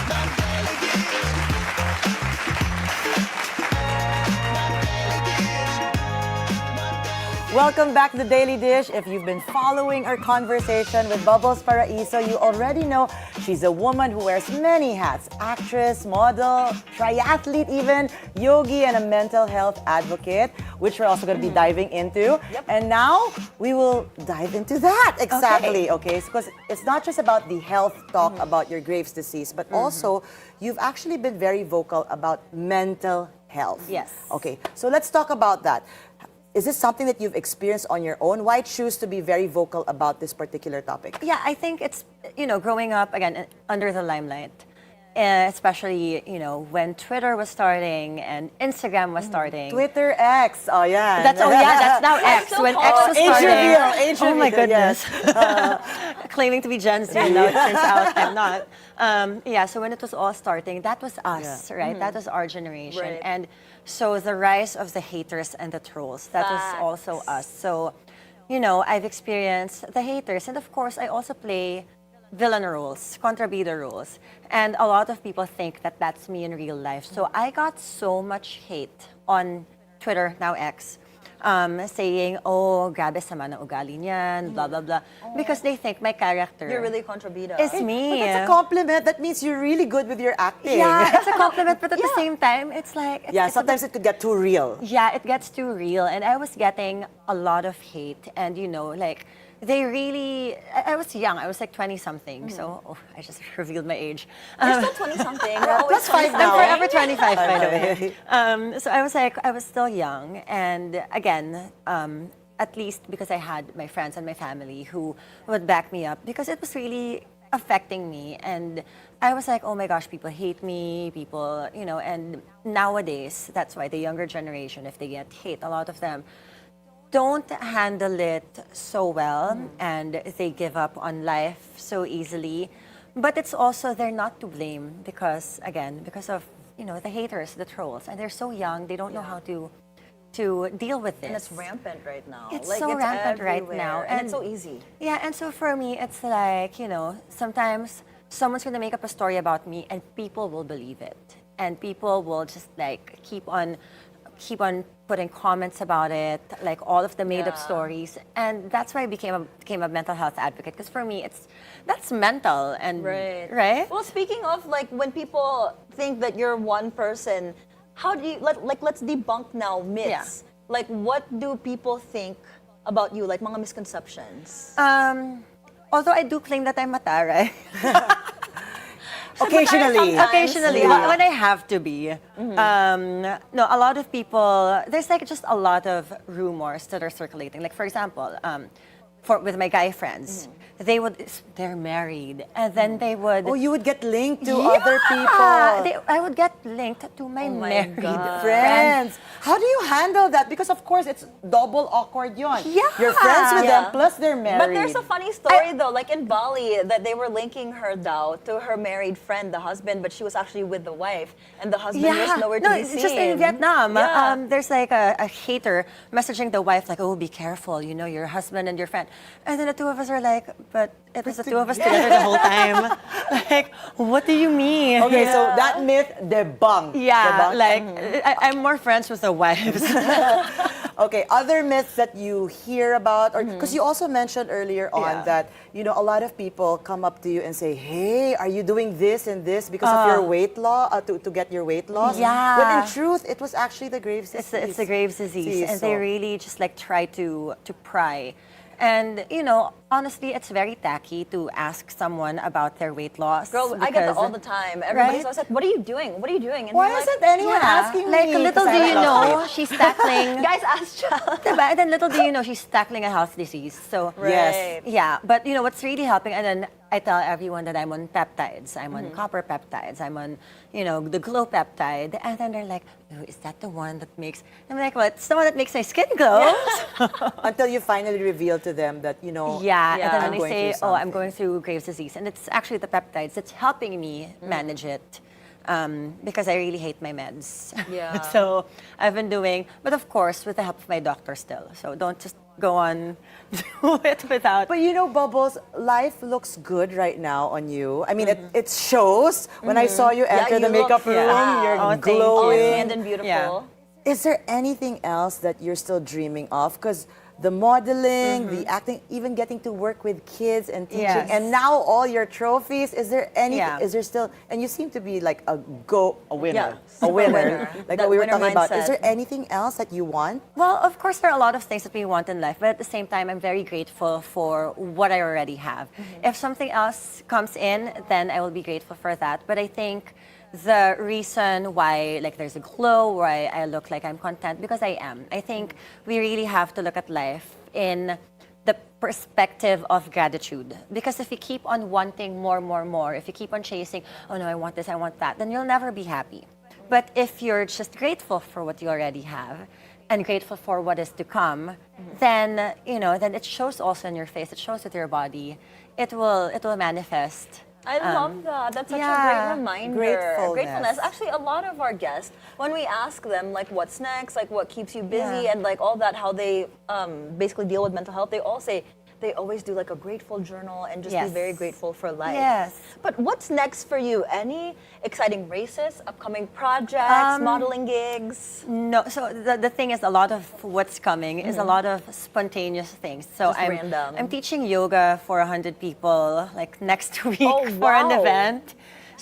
Welcome back to the Daily Dish. If you've been following our conversation with Bubbles Paraiso, you already know she's a woman who wears many hats. Actress, model, triathlete even, yogi, and a mental health advocate, which we're also going to be diving into. And now we will dive into that exactly, okay? Because it's not just about the health talk about your Graves' disease, but also you've actually been very vocal about mental health. Yes. Okay, so let's talk about that. Is this something that you've experienced on your own? Why choose to be very vocal about this particular topic? Yeah, I think it's, growing up, again, under the limelight, especially, when Twitter was starting and Instagram was starting. Twitter X. Oh, yeah. That's now X. still When call X it was age starting. reveal, age Oh my reveal, goodness. Claiming to be Gen Z, now it turns out I'm not. So when it was all starting, that was us, right? That was our generation. Right. And so the rise of the haters and the trolls, that was also us. So, I've experienced the haters. And of course, I also play villain roles, contributor roles. And a lot of people think that that's me in real life. So I got so much hate on Twitter, now X, saying, oh, grabe sama ng ugali niyan, blah, blah, blah. Because they think my character You're really contribida. is me. But that's a compliment. That means you're really good with your acting. Yeah, it's a compliment, but at the same time, it's like... Yeah, it's sometimes it could get too real. Yeah, it gets too real. And I was getting a lot of hate. And, they really... I was young. I was like 20-something. So, I just revealed my age. You're still 20-something. We're always Plus 5 20-something. now. I'm forever 25, by the way. So I was still young. And again, at least because I had my friends and my family who would back me up because it was really affecting me. And I was like, oh my gosh, people hate me, people, and nowadays, that's why the younger generation, if they get hate, a lot of them don't handle it so well and they give up on life so easily. But it's also, they're not to blame because of, the haters, the trolls. And they're so young, they don't know how to deal with this. And it's rampant right now. It's like, so it's rampant right everywhere, now. And it's so easy. Yeah, and so for me, it's like, sometimes someone's going to make up a story about me and people will believe it. And people will just like keep on putting comments about it, like all of the made-up stories. And that's why I became a mental health advocate. Because for me, that's mental and right. Well, speaking of like when people think that you're one person, how do you let's debunk now myths. Yeah. Like what do people think about you? Like mga misconceptions. Although I do claim that I'm mataray. Occasionally. Occasionally, Yeah. when I have to be. No, a lot of people, there's like just a lot of rumors that are circulating. Like, for example, with my guy friends, they're married, and then they would. Oh, you would get linked to Yeah! other people. I would get linked to my Oh my married God. Friends. How do you handle that? Because of course it's double awkward yun. Yeah. You're friends with Yeah. them, plus they're married. But there's a funny story though, like in Bali, that they were linking her daw to her married friend, the husband, but she was actually with the wife, and the husband was nowhere to no, be it's seen. just in Vietnam. Yeah. There's like a hater messaging the wife like, "Oh, be careful, you know, your husband and your friend." And then the two of us are like, "But it was the two of us together the whole time." Like, what do you mean? Okay, so that myth debunked. Yeah, Debunked. like I'm more friends with the wives. Okay, other myths that you hear about, or because you also mentioned earlier on that a lot of people come up to you and say, "Hey, are you doing this and this because of your weight loss to get your weight loss?" Yeah. But in truth, it was actually the Graves' disease. It's the Graves' disease, and So- they really just like try to pry. And honestly, it's very tacky to ask someone about their weight loss. Girl, I get that because- all the time. Everybody's Right? always like, "What are you doing? What are you doing?" And Why you're like, isn't anyone asking me? Like, little Because do I you lost know, weight. she's tackling. Guys, ask Chal. Diba? And then little do you know, she's tackling a health disease. So Yes. yeah, but what's really helping, and then I tell everyone that I'm on peptides. I'm on copper peptides. I'm on, the glow peptide. And then they're like, "Oh, is that the one that makes?" I'm like, "Well, it's the one that makes my skin glow." Until you finally reveal to them that, Yeah, and then I'm when going they say, through "Oh, I'm something. going through Graves' disease," and it's actually the peptides that's helping me manage it. Because I really hate my meds. Yeah. So I've been doing, but of course, with the help of my doctor still. So don't just go on do it without. But Bubbles, life looks good right now on you. I mean, it shows. When I saw you enter you the makeup look- room, yeah. you're Oh, thank you. Always glowing. canned and beautiful. Yeah. Is there anything else that you're still dreaming of? Because the modeling, the acting, even getting to work with kids and teaching, Yes. and now all your trophies. Is there any? Yeah. Is there still? And you seem to be like a winner, Yeah, a super winner, winner. like That what we were winner talking about. Is mindset. there anything else that you want? Well, of course, there are a lot of things that we want in life, but at the same time, I'm very grateful for what I already have. If something else comes in, then I will be grateful for that. But I think the reason why there's a glow, why I look like I'm content, because I am. I think we really have to look at life in the perspective of gratitude. Because if you keep on wanting more, if you keep on chasing, "Oh no, I want this, I want that," then you'll never be happy. But if you're just grateful for what you already have and grateful for what is to come, then then it shows also in your face, it shows with your body. It will manifest. I love that. That's such a yeah, great reminder. gratefulness. Actually, a lot of our guests, when we ask them what's next, what keeps you busy, Yeah. and all that, how they basically deal with mental health, they all say they always do a grateful journal and just be Yes. very grateful for life. Yes. But what's next for you? Any exciting races, upcoming projects, modeling gigs? No, so the thing is, a lot of what's coming is a lot of spontaneous things. So Just random. I'm teaching yoga for 100 people next week Oh, for an wow. event.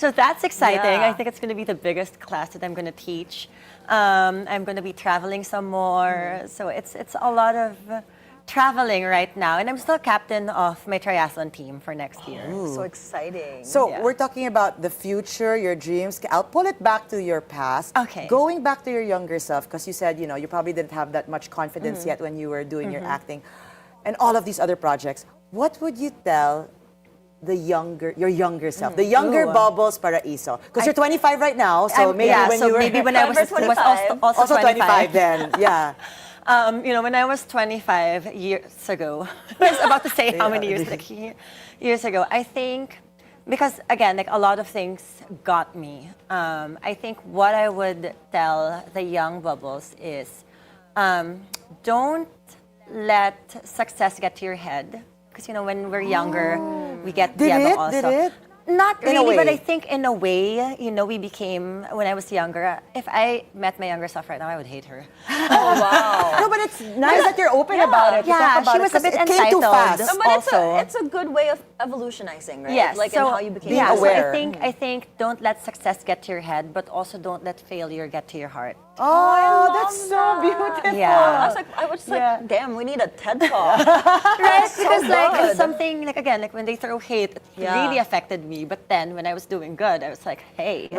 So that's exciting. Yeah. I think it's going to be the biggest class that I'm going to teach. I'm going to be traveling some more. So it's a lot of traveling right now, and I'm still captain of my triathlon team for next year. So exciting. So Yeah. we're talking about the future, your dreams. I'll pull it back to your past. Okay. Going back to your younger self, because you said, you probably didn't have that much confidence yet when you were doing your acting and all of these other projects. What would you tell your younger self, the younger Ooh. Bubbles Paraiso? Because you're 25 right now, so maybe when you were maybe when I was November 25. also 25 then, yeah. When I was 25 years ago, I was about to say how many years, years ago. I think, because again, a lot of things got me. I think what I would tell the young Bubbles is, don't let success get to your head. Because when we're younger, we get Did yeah, it? but also. Did it? Not In a really, but way. I think in a way, we became, when I was younger, if I met my younger self right now, I would hate her. Oh, wow. No, but it's nice that you're open about it. to Yeah, talk about she was a because bit it came too entitled. fast. But Also. it's a good way of evolutionizing, right? Yes, Like, so, and how you became yeah, aware. So I think don't let success get to your head, but also don't let failure get to your heart. Oh, that's so beautiful. Yeah. I was like, Yeah. damn, we need a TED Talk. Right? so Because like good. it's something like again, like when they throw hate, it Yeah. really affected me. But then when I was doing good, I was like, hey.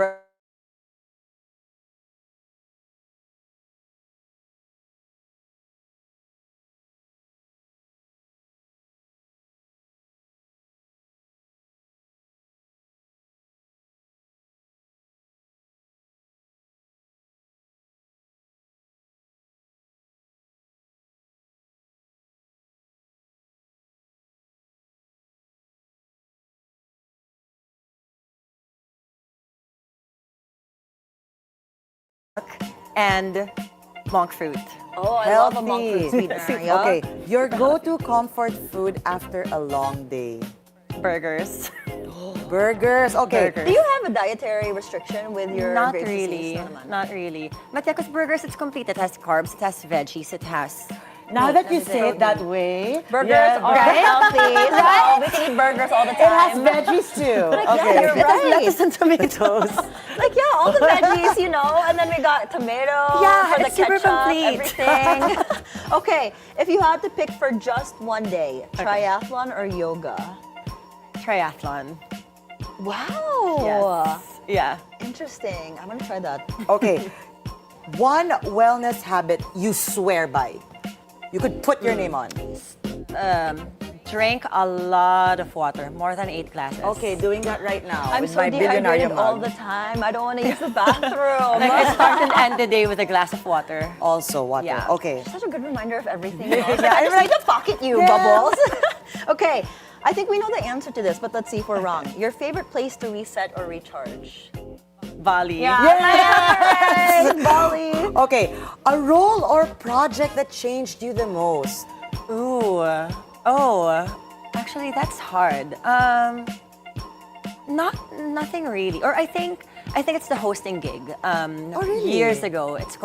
And monk fruit. Oh, I love a monk fruit sweetener. Yeah? Okay, your go-to comfort food after a long day. Burgers. Burgers. Okay. Do you have a dietary restriction with your Not grapes really. disease? No naman. Not really. But yeah, because burgers, it's complete. It has carbs, it has veggies, it has. Now that you say it that way, Burgers yeah, are healthy. So we can eat burgers all the it has time. veggies too. Okay. You're It has right. lettuce and tomatoes. Like, yeah, all the veggies, you know, and then we got tomato Yeah, for the it's super ketchup, complete. everything. Okay, if you had to pick for just one day, triathlon or yoga? Triathlon. Wow. Yeah. Interesting. I'm gonna try that. Okay. One wellness habit you swear by. You could put your name on. Drink a lot of water, more than 8 glasses. Okay, doing that right now. I'm with so my Bilyonaryo dehydrated all mug. the time. I don't want to use the bathroom. Like I start and end the day with a glass of water. Also water. Yeah. Okay. Such a good reminder of everything. Yeah, I I'm just need to pocket you, Yeah. Bubbles. Okay, I think we know the answer to this, but let's see if we're wrong. Your favorite place to reset or recharge? Bali. Yes! Bali. Okay, a role or project that changed you the most. Ooh. Actually, that's hard. Nothing really. Or I think it's the hosting gig. Really? Years ago, it's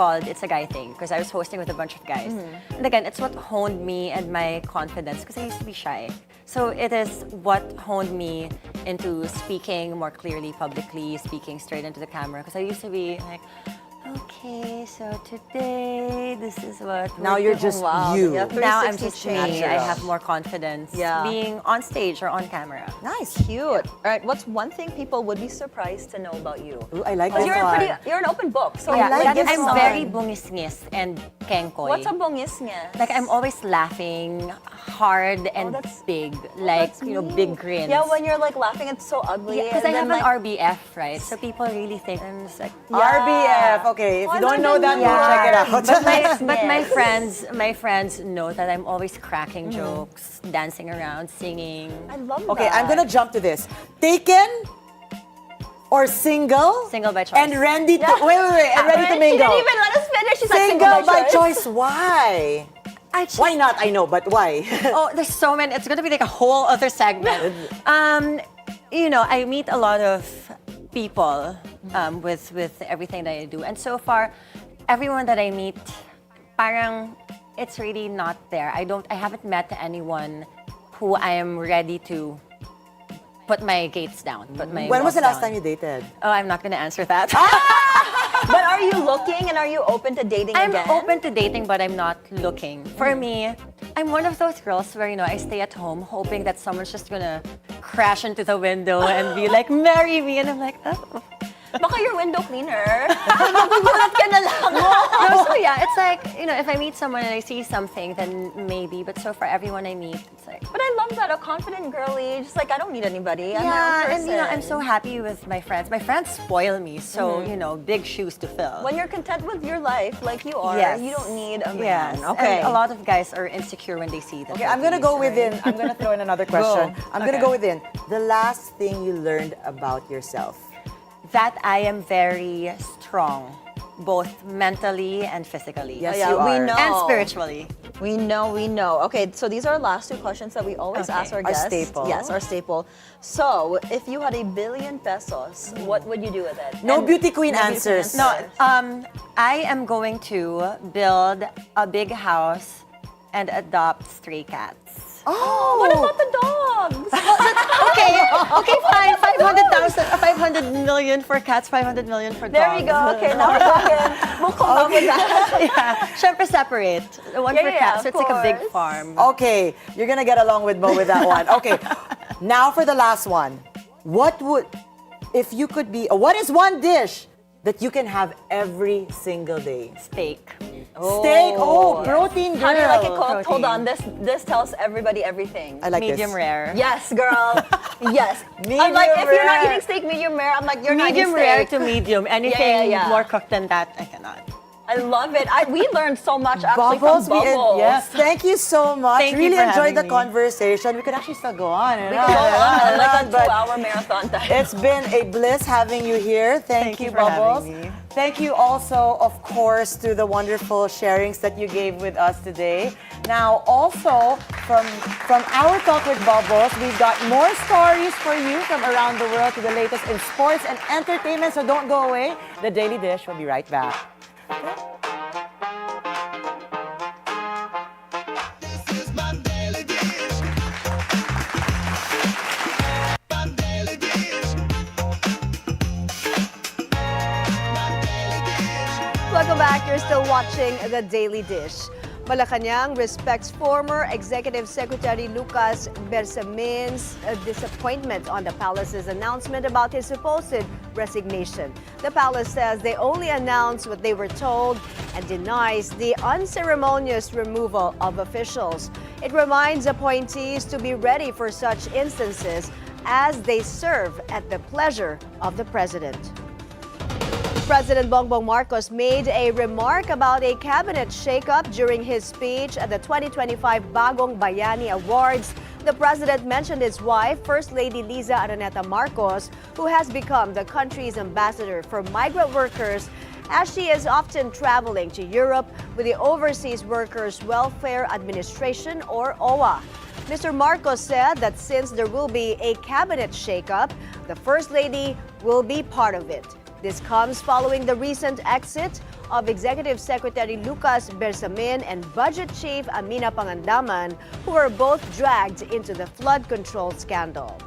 a guy thing because I was hosting with a bunch of guys. And again, it's what honed me and my confidence because I used to be shy. So it is what honed me into speaking more clearly publicly, speaking straight into the camera because I used to be like, okay, so today this is what Now we're you're doing." just Wow. you. Yeah. Now I'm 360 just me. change. I have more confidence Yeah. being on stage or on camera. Nice. Cute. All right, what's one thing people would be surprised to know about you? Ooh, I like 'Cause this one. you're an open book, so Yeah, like like this I'm one. very bungis-ngis and kengkoy. What's a bongisnges? Like I'm always laughing hard and that's- big, like That's you know, me. big grins. Yeah, when you're like laughing, it's so ugly. because I and have then, an like, RBF, right? So people really think I'm just like. RBF. Okay, if Oh, you I don't like know the that, new go check it out. But my friends know that I'm always cracking jokes, dancing around, singing. I love Okay, that. I'm gonna jump to this. Taken or single? Single by choice. And ready to wait, and ready to She mingle. didn't even let us finish. She's like, Single by choice. Why? I just, Why not? I know, but why? Oh, there's so many. It's gonna be like a whole other segment. You know, I meet a lot of people with everything that I do, and so far, everyone that I meet, parang it's really not there. I haven't met anyone who I am ready to put my gates down. Put my When was the walls last down. time you dated? Oh, I'm not gonna answer that. But are you looking and are you open to dating I'm again? open to dating, but I'm not looking. For me, I'm one of those girls where, you know, I stay at home hoping that someone's just gonna crash into the window and be like, marry me. And I'm like, oh. Baka your window cleaner. Magugulat ka na lang. No, so yeah, it's like, you know, if I meet someone and I see something, then maybe. But so far, everyone I meet, it's like, But I love that, a confident girlie. Just like, I don't need anybody. I'm my own yeah, person. and you know, I'm so happy with my friends. My friends spoil me, so, you know, big shoes to fill. When you're content with your life, like you are, Yes. you don't need a Yes, man. Okay. and a lot of guys are insecure when they see that. Okay, I'm gonna go within. I'm gonna throw in another question. I'm gonna Okay. go within. The last thing you learned about yourself. That I am very strong. both mentally and physically. Yes, Yeah, you we are. know. And spiritually. We know. Okay, so these are our last two questions that we always ask our Our guests. staple. Yes, our staple. So, if you had $1 billion pesos, what would you do with it? No And beauty queen no beauty answers. queen No, I am going to build a big house and adopt stray cats. Oh! What about the dogs? Okay, fine. 500 million for cats, 500 million for dogs. There you go. Okay, now we're talking. We'll come up with that. Yeah, syempre separate. The one for Yeah, cats, so of it's like a big course. farm. Okay, you're gonna get along with Mo with that one. Okay, now for the last one. What would, if you could be, what is one dish that you can have every single day? Steak. Steak, protein girl. How do you like it cooked? Hold Protein. on, this tells everybody everything. I like Medium this. rare. Yes, girl. Yes. Medium I'm like, if you're not rare. eating steak medium rare, I'm like, you're not Medium eating rare steak. to medium. Anything yeah. more cooked than that, I cannot. I love it. We learned so much actually Bubbles, from Bubbles. yes, thank you so much. Thank you really for enjoyed the having me. conversation. We could actually still go on. We can go on like a but 2-hour marathon time. it's been a bliss having you here. Thank you, you for Bubbles. having me. Thank you also, of course, to the wonderful sharings that you gave with us today. Now, also, from our Talk with Bubbles, we've got more stories for you from around the world to the latest in sports and entertainment, so don't go away. The Daily Dish will be right back. This is my daily dish. My daily dish. My daily dish. Welcome back. You're still watching The Daily Dish. Malacanang respects former Executive Secretary Lucas Bersamin's disappointment on the palace's announcement about his supposed resignation. The palace says they only announced what they were told and denies the unceremonious removal of officials. It reminds appointees to be ready for such instances as they serve at the pleasure of the president. President Bongbong Marcos made a remark about a cabinet shakeup during his speech at the 2025 Bagong Bayani Awards. The president mentioned his wife, First Lady Liza Araneta Marcos, who has become the country's ambassador for migrant workers, as she is often traveling to Europe with the Overseas Workers Welfare Administration, or OWA. Mr. Marcos said that since there will be a cabinet shakeup, the First Lady will be part of it. This comes following the recent exit of Executive Secretary Lucas Bersamin and Budget Chief Amina Pangandaman, who were both dragged into the flood control scandal.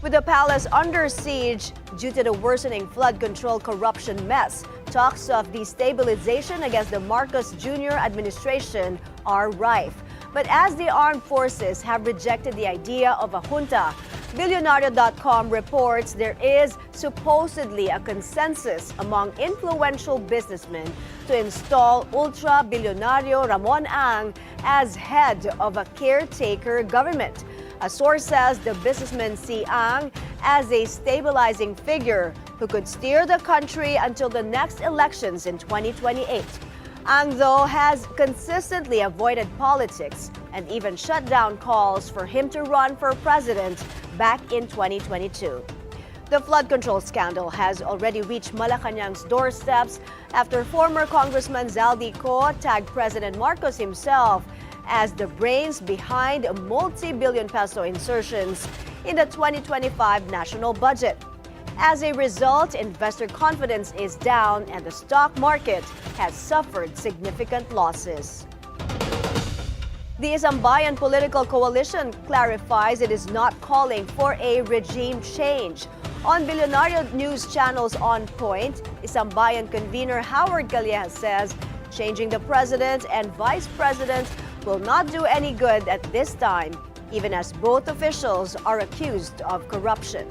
With the palace under siege due to the worsening flood control corruption mess, talks of destabilization against the Marcos Jr. administration are rife. But as the armed forces have rejected the idea of a junta, Bilyonaryo.com reports there is supposedly a consensus among influential businessmen to install ultra-Bilyonaryo Ramon Ang as head of a caretaker government. A source says the businessmen see Ang as a stabilizing figure who could steer the country until the next elections in 2028. Ang, though, has consistently avoided politics and even shut down calls for him to run for president back in 2022. The flood control scandal has already reached Malacanang's doorsteps after former Congressman Zaldi Co tagged President Marcos himself as the brains behind multi-billion peso insertions in the 2025 national budget. As a result, investor confidence is down and the stock market has suffered significant losses. The Isambayan Political Coalition clarifies it is not calling for a regime change. On Bilyonaryo News Channel's On Point, Isambayan convener Howard Calleja says changing the president and vice president will not do any good at this time, even as both officials are accused of corruption.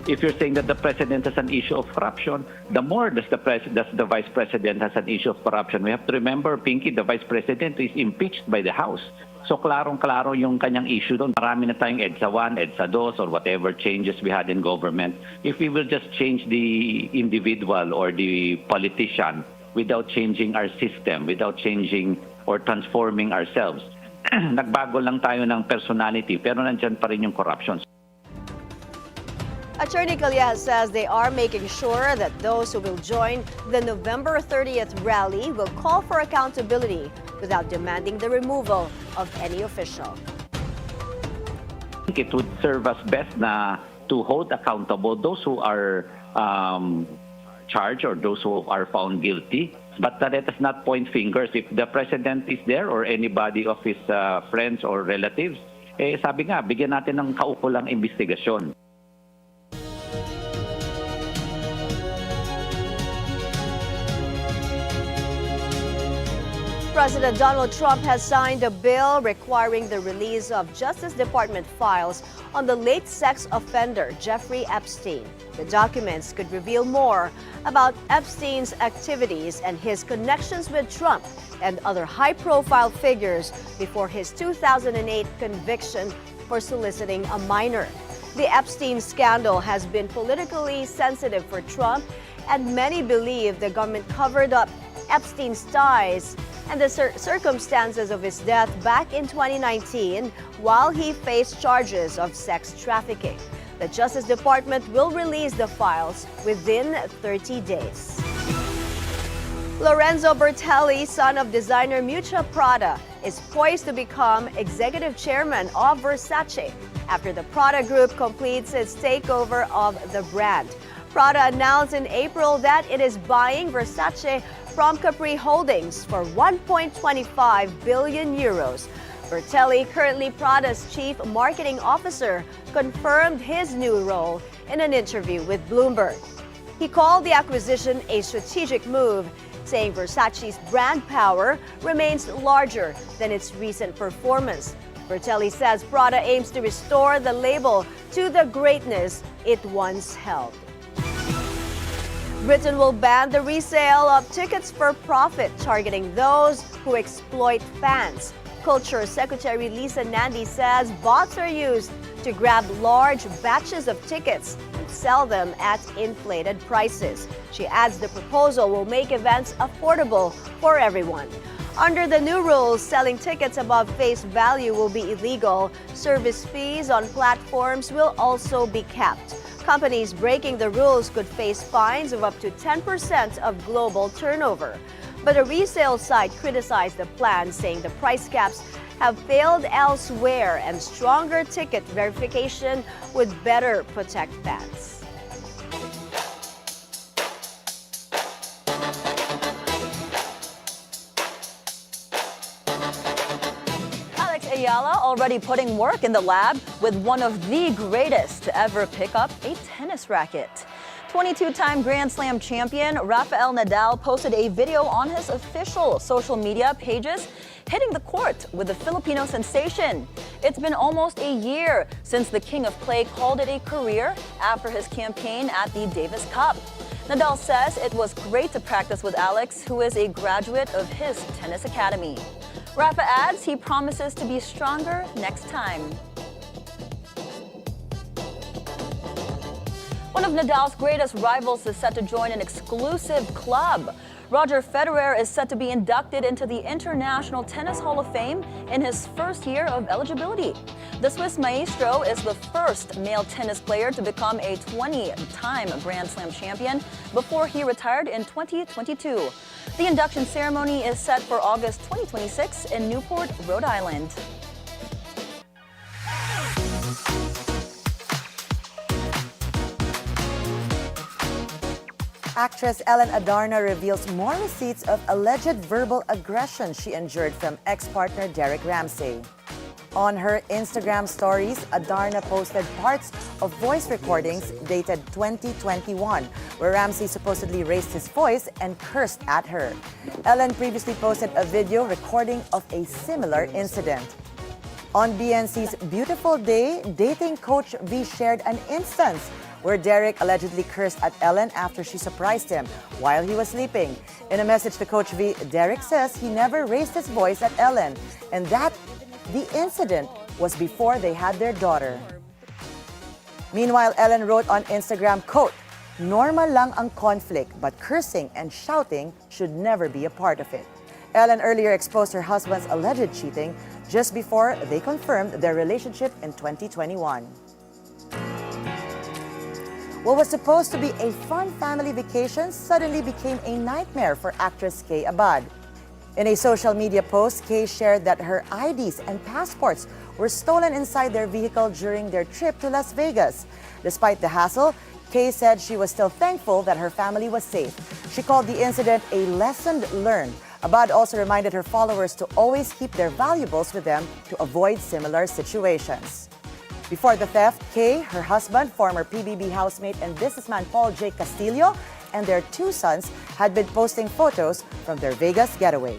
If you're saying that the president has an issue of corruption, the more does the vice president has an issue of corruption. We have to remember, Pinky, the vice president is impeached by the House. So klarong-klaro yung kanyang issue doon. Marami na tayong EDSA 1, EDSA 2, or whatever changes we had in government. If we will just change the individual or the politician without changing our system, without changing or transforming ourselves, nagbago lang tayo ng personality pero nandyan pa rin yung corruption. Attorney Calleja says they are making sure that those who will join the November 30th rally will call for accountability without demanding the removal of any official. I think it would serve us best to hold accountable those who are charged or those who are found guilty. But let us not point fingers. If the president is there or anybody of his friends or relatives, sabi nga, bigyan natin ng kaukulang investigasyon. President Donald Trump has signed a bill requiring the release of Justice Department files on the late sex offender Jeffrey Epstein. The documents could reveal more about Epstein's activities and his connections with Trump and other high-profile figures before his 2008 conviction for soliciting a minor. The Epstein scandal has been politically sensitive for Trump, and many believe the government covered up Epstein's ties and the circumstances of his death back in 2019 while he faced charges of sex trafficking. The Justice Department will release the files within 30 days. Lorenzo Bertelli, son of designer Miuccia Prada, is poised to become executive chairman of Versace after the Prada Group completes its takeover of the brand. Prada announced in April that it is buying Versace from Capri Holdings for 1.25 billion euros. Bertelli, currently Prada's chief marketing officer, confirmed his new role in an interview with Bloomberg. He called the acquisition a strategic move, saying Versace's brand power remains larger than its recent performance. Bertelli says Prada aims to restore the label to the greatness it once held. Britain will ban the resale of tickets for profit, targeting those who exploit fans. Culture Secretary Lisa Nandy says bots are used to grab large batches of tickets and sell them at inflated prices. She adds the proposal will make events affordable for everyone. Under the new rules, selling tickets above face value will be illegal. Service fees on platforms will also be capped. Companies breaking the rules could face fines of up to 10% of global turnover. But a resale site criticized the plan, saying the price caps have failed elsewhere and stronger ticket verification would better protect fans. Ayala already putting work in the lab with one of the greatest to ever pick up a tennis racket. 22-time Grand Slam champion Rafael Nadal posted a video on his official social media pages hitting the court with the Filipino sensation. It's been almost a year since the King of Clay called it a career after his campaign at the Davis Cup. Nadal says it was great to practice with Alex, who is a graduate of his tennis academy. Rafa adds he promises to be stronger next time. One of Nadal's greatest rivals is set to join an exclusive club. Roger Federer is set to be inducted into the International Tennis Hall of Fame in his first year of eligibility. The Swiss maestro is the first male tennis player to become a 20-time Grand Slam champion before he retired in 2022. The induction ceremony is set for August 2026 in Newport, Rhode Island. Actress Ellen Adarna reveals more receipts of alleged verbal aggression she endured from ex-partner Derek Ramsey. On her Instagram stories, Adarna posted parts of voice recordings dated 2021, where Ramsey supposedly raised his voice and cursed at her. Ellen previously posted a video recording of a similar incident. On BNC's Beautiful Day, dating coach V shared an instance where Derek allegedly cursed at Ellen after she surprised him while he was sleeping. In a message to Coach V, Derek says he never raised his voice at Ellen and that the incident was before they had their daughter. Meanwhile, Ellen wrote on Instagram, quote, "Normal lang ang conflict, but cursing and shouting should never be a part of it." Ellen earlier exposed her husband's alleged cheating just before they confirmed their relationship in 2021. What was supposed to be a fun family vacation suddenly became a nightmare for actress Kay Abad. In a social media post, Kay shared that her IDs and passports were stolen inside their vehicle during their trip to Las Vegas. Despite the hassle, Kay said she was still thankful that her family was safe. She called the incident a lesson learned. Abad also reminded her followers to always keep their valuables with them to avoid similar situations. Before the theft, Kay, her husband, former PBB housemate and businessman Paul J. Castillo, and their 2 sons had been posting photos from their Vegas getaway.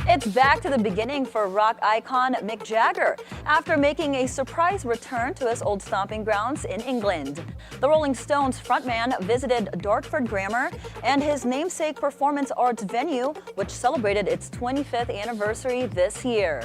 It's back to the beginning for rock icon Mick Jagger after making a surprise return to his old stomping grounds in England. The Rolling Stones frontman visited Dartford Grammar and his namesake performance arts venue, which celebrated its 25th anniversary this year.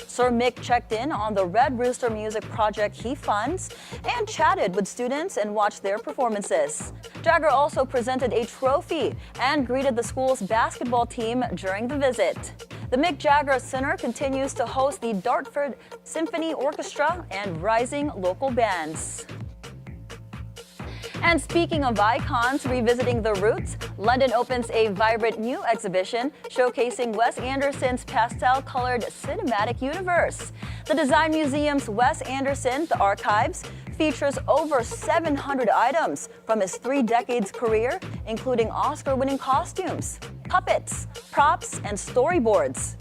Sir Mick checked in on the Red Rooster music project he funds and chatted with students and watched their performances. Jagger also presented a trophy and greeted the school's basketball team during the visit. The Mick Jagger Center continues to host the Dartford Symphony Orchestra and rising local bands. And speaking of icons revisiting their roots, London opens a vibrant new exhibition showcasing Wes Anderson's pastel-colored cinematic universe. The Design Museum's Wes Anderson, The Archives, features over 700 items from his 3 decades career, including Oscar-winning costumes, puppets, props, and storyboards.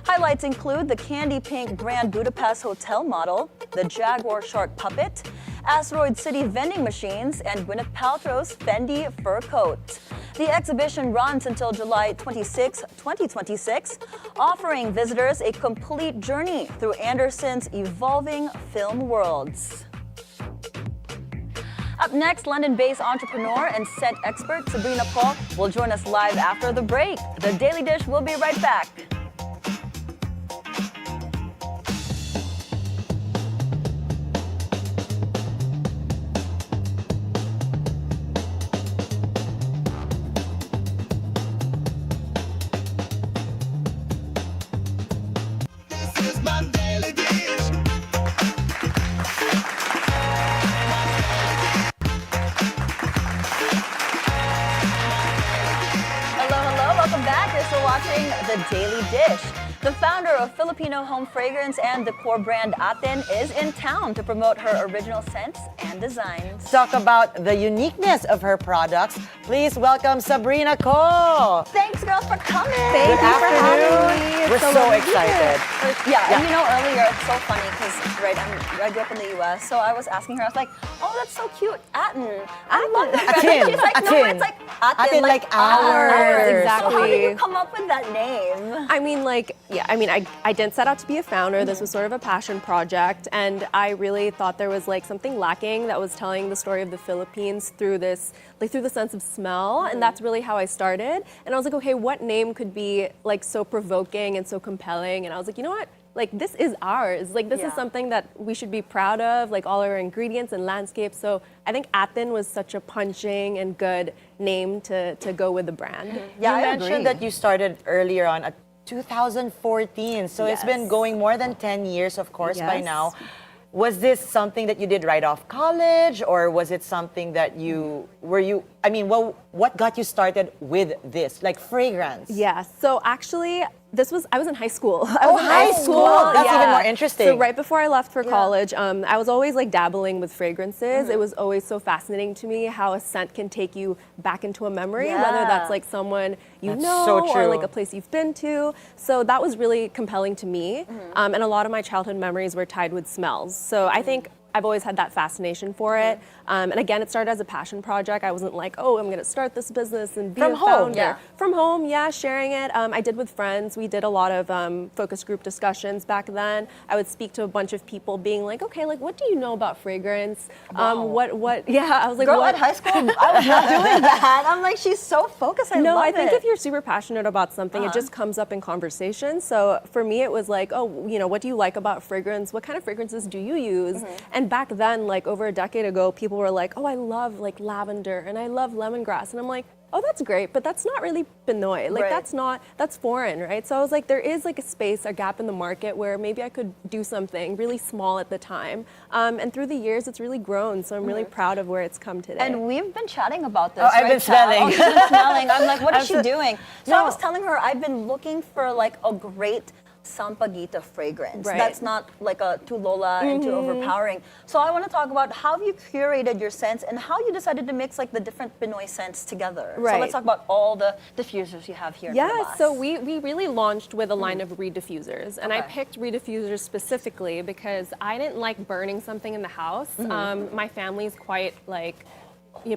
Highlights include the candy pink Grand Budapest Hotel model, the Jaguar shark puppet, Asteroid City vending machines, and Gwyneth Paltrow's Fendi fur coat. The exhibition runs until July 26, 2026, offering visitors a complete journey through Anderson's evolving film worlds. Up next, London-based entrepreneur and set expert Sabrina Co will join us live after the break. The Daily Dish will be right back. This is my daily dish. Hello, welcome back. You're still watching The Daily Dish. The founder of Filipino home fragrance and decor brand ATIN is in town to promote her original scents and designs. Talk about the uniqueness of her products. Please welcome Sabrina Co. Thanks, girls, for coming. Good afternoon. We're so excited. Yeah, and you know, earlier, it's so funny because, I grew up in the U.S., so I was asking her, I was like, oh, that's so cute, ATIN. I love that. ATIN. She's like, no, ATIN. it's like ATIN, ATIN, like ours. Exactly. So how did you come up with that name? I mean, I didn't set out to be a founder. This was sort of a passion project, and I really thought there was like something lacking that was telling the story of the Philippines through this, like through the sense of smell, and that's really how I started. And I was like, okay, what name could be like so provoking and so compelling? And I was like, you know what? Like, this is ours. Like, this is something that we should be proud of, like all our ingredients and landscapes. So I think ATIN was such a punching and good name to go with the brand. Yeah, you mentioned that you started earlier on at 2014. So it's been going more than 10 years, of course, by now. Was this something that you did right off college, or was it something that what got you started with this, like fragrance? Yeah, so actually, I was in high school. High school? That's even more interesting. So right before I left for college, I was always like dabbling with fragrances. It was always so fascinating to me how a scent can take you back into a memory, whether that's like someone you know or like a place you've been to. So that was really compelling to me. And a lot of my childhood memories were tied with smells. So I think I've always had that fascination for it. And again, it started as a passion project. I wasn't like, oh, I'm going to start this business and be a founder. From home, sharing it. I did with friends. We did a lot of focus group discussions back then. I would speak to a bunch of people being like, okay, like, what do you know about fragrance? I was like, Girl, what? at high school, I was not doing that. I'm like, she's so focused. I think if you're super passionate about something, it just comes up in conversation. So for me, it was like, oh, what do you like about fragrance? What kind of fragrances do you use? And back then, like over a decade ago, people were like, oh, I love like lavender and I love lemongrass. And I'm like, oh, that's great, but that's not really Pinoy. Like, Right. that's foreign, right? So I was like, there is like a space, a gap in the market where maybe I could do something really small at the time. And through the years, it's really grown. So I'm really proud of where it's come today. And we've been chatting about this. Oh, I've right, been Chal? smelling. Oh, she's been smelling. I'm like, what is she Absolutely. doing? So I was telling her I've been looking for like a great Sampaguita fragrance. Right. That's not like a too Lola and too overpowering. So I want to talk about how you curated your scents and how you decided to mix like the different Pinoy scents together. So Right. let's talk about all the diffusers you have here. in Yeah, Philippines. so we really launched with a line of reed diffusers. And I Okay. picked reed diffusers specifically because I didn't like burning something in the house. My family's quite like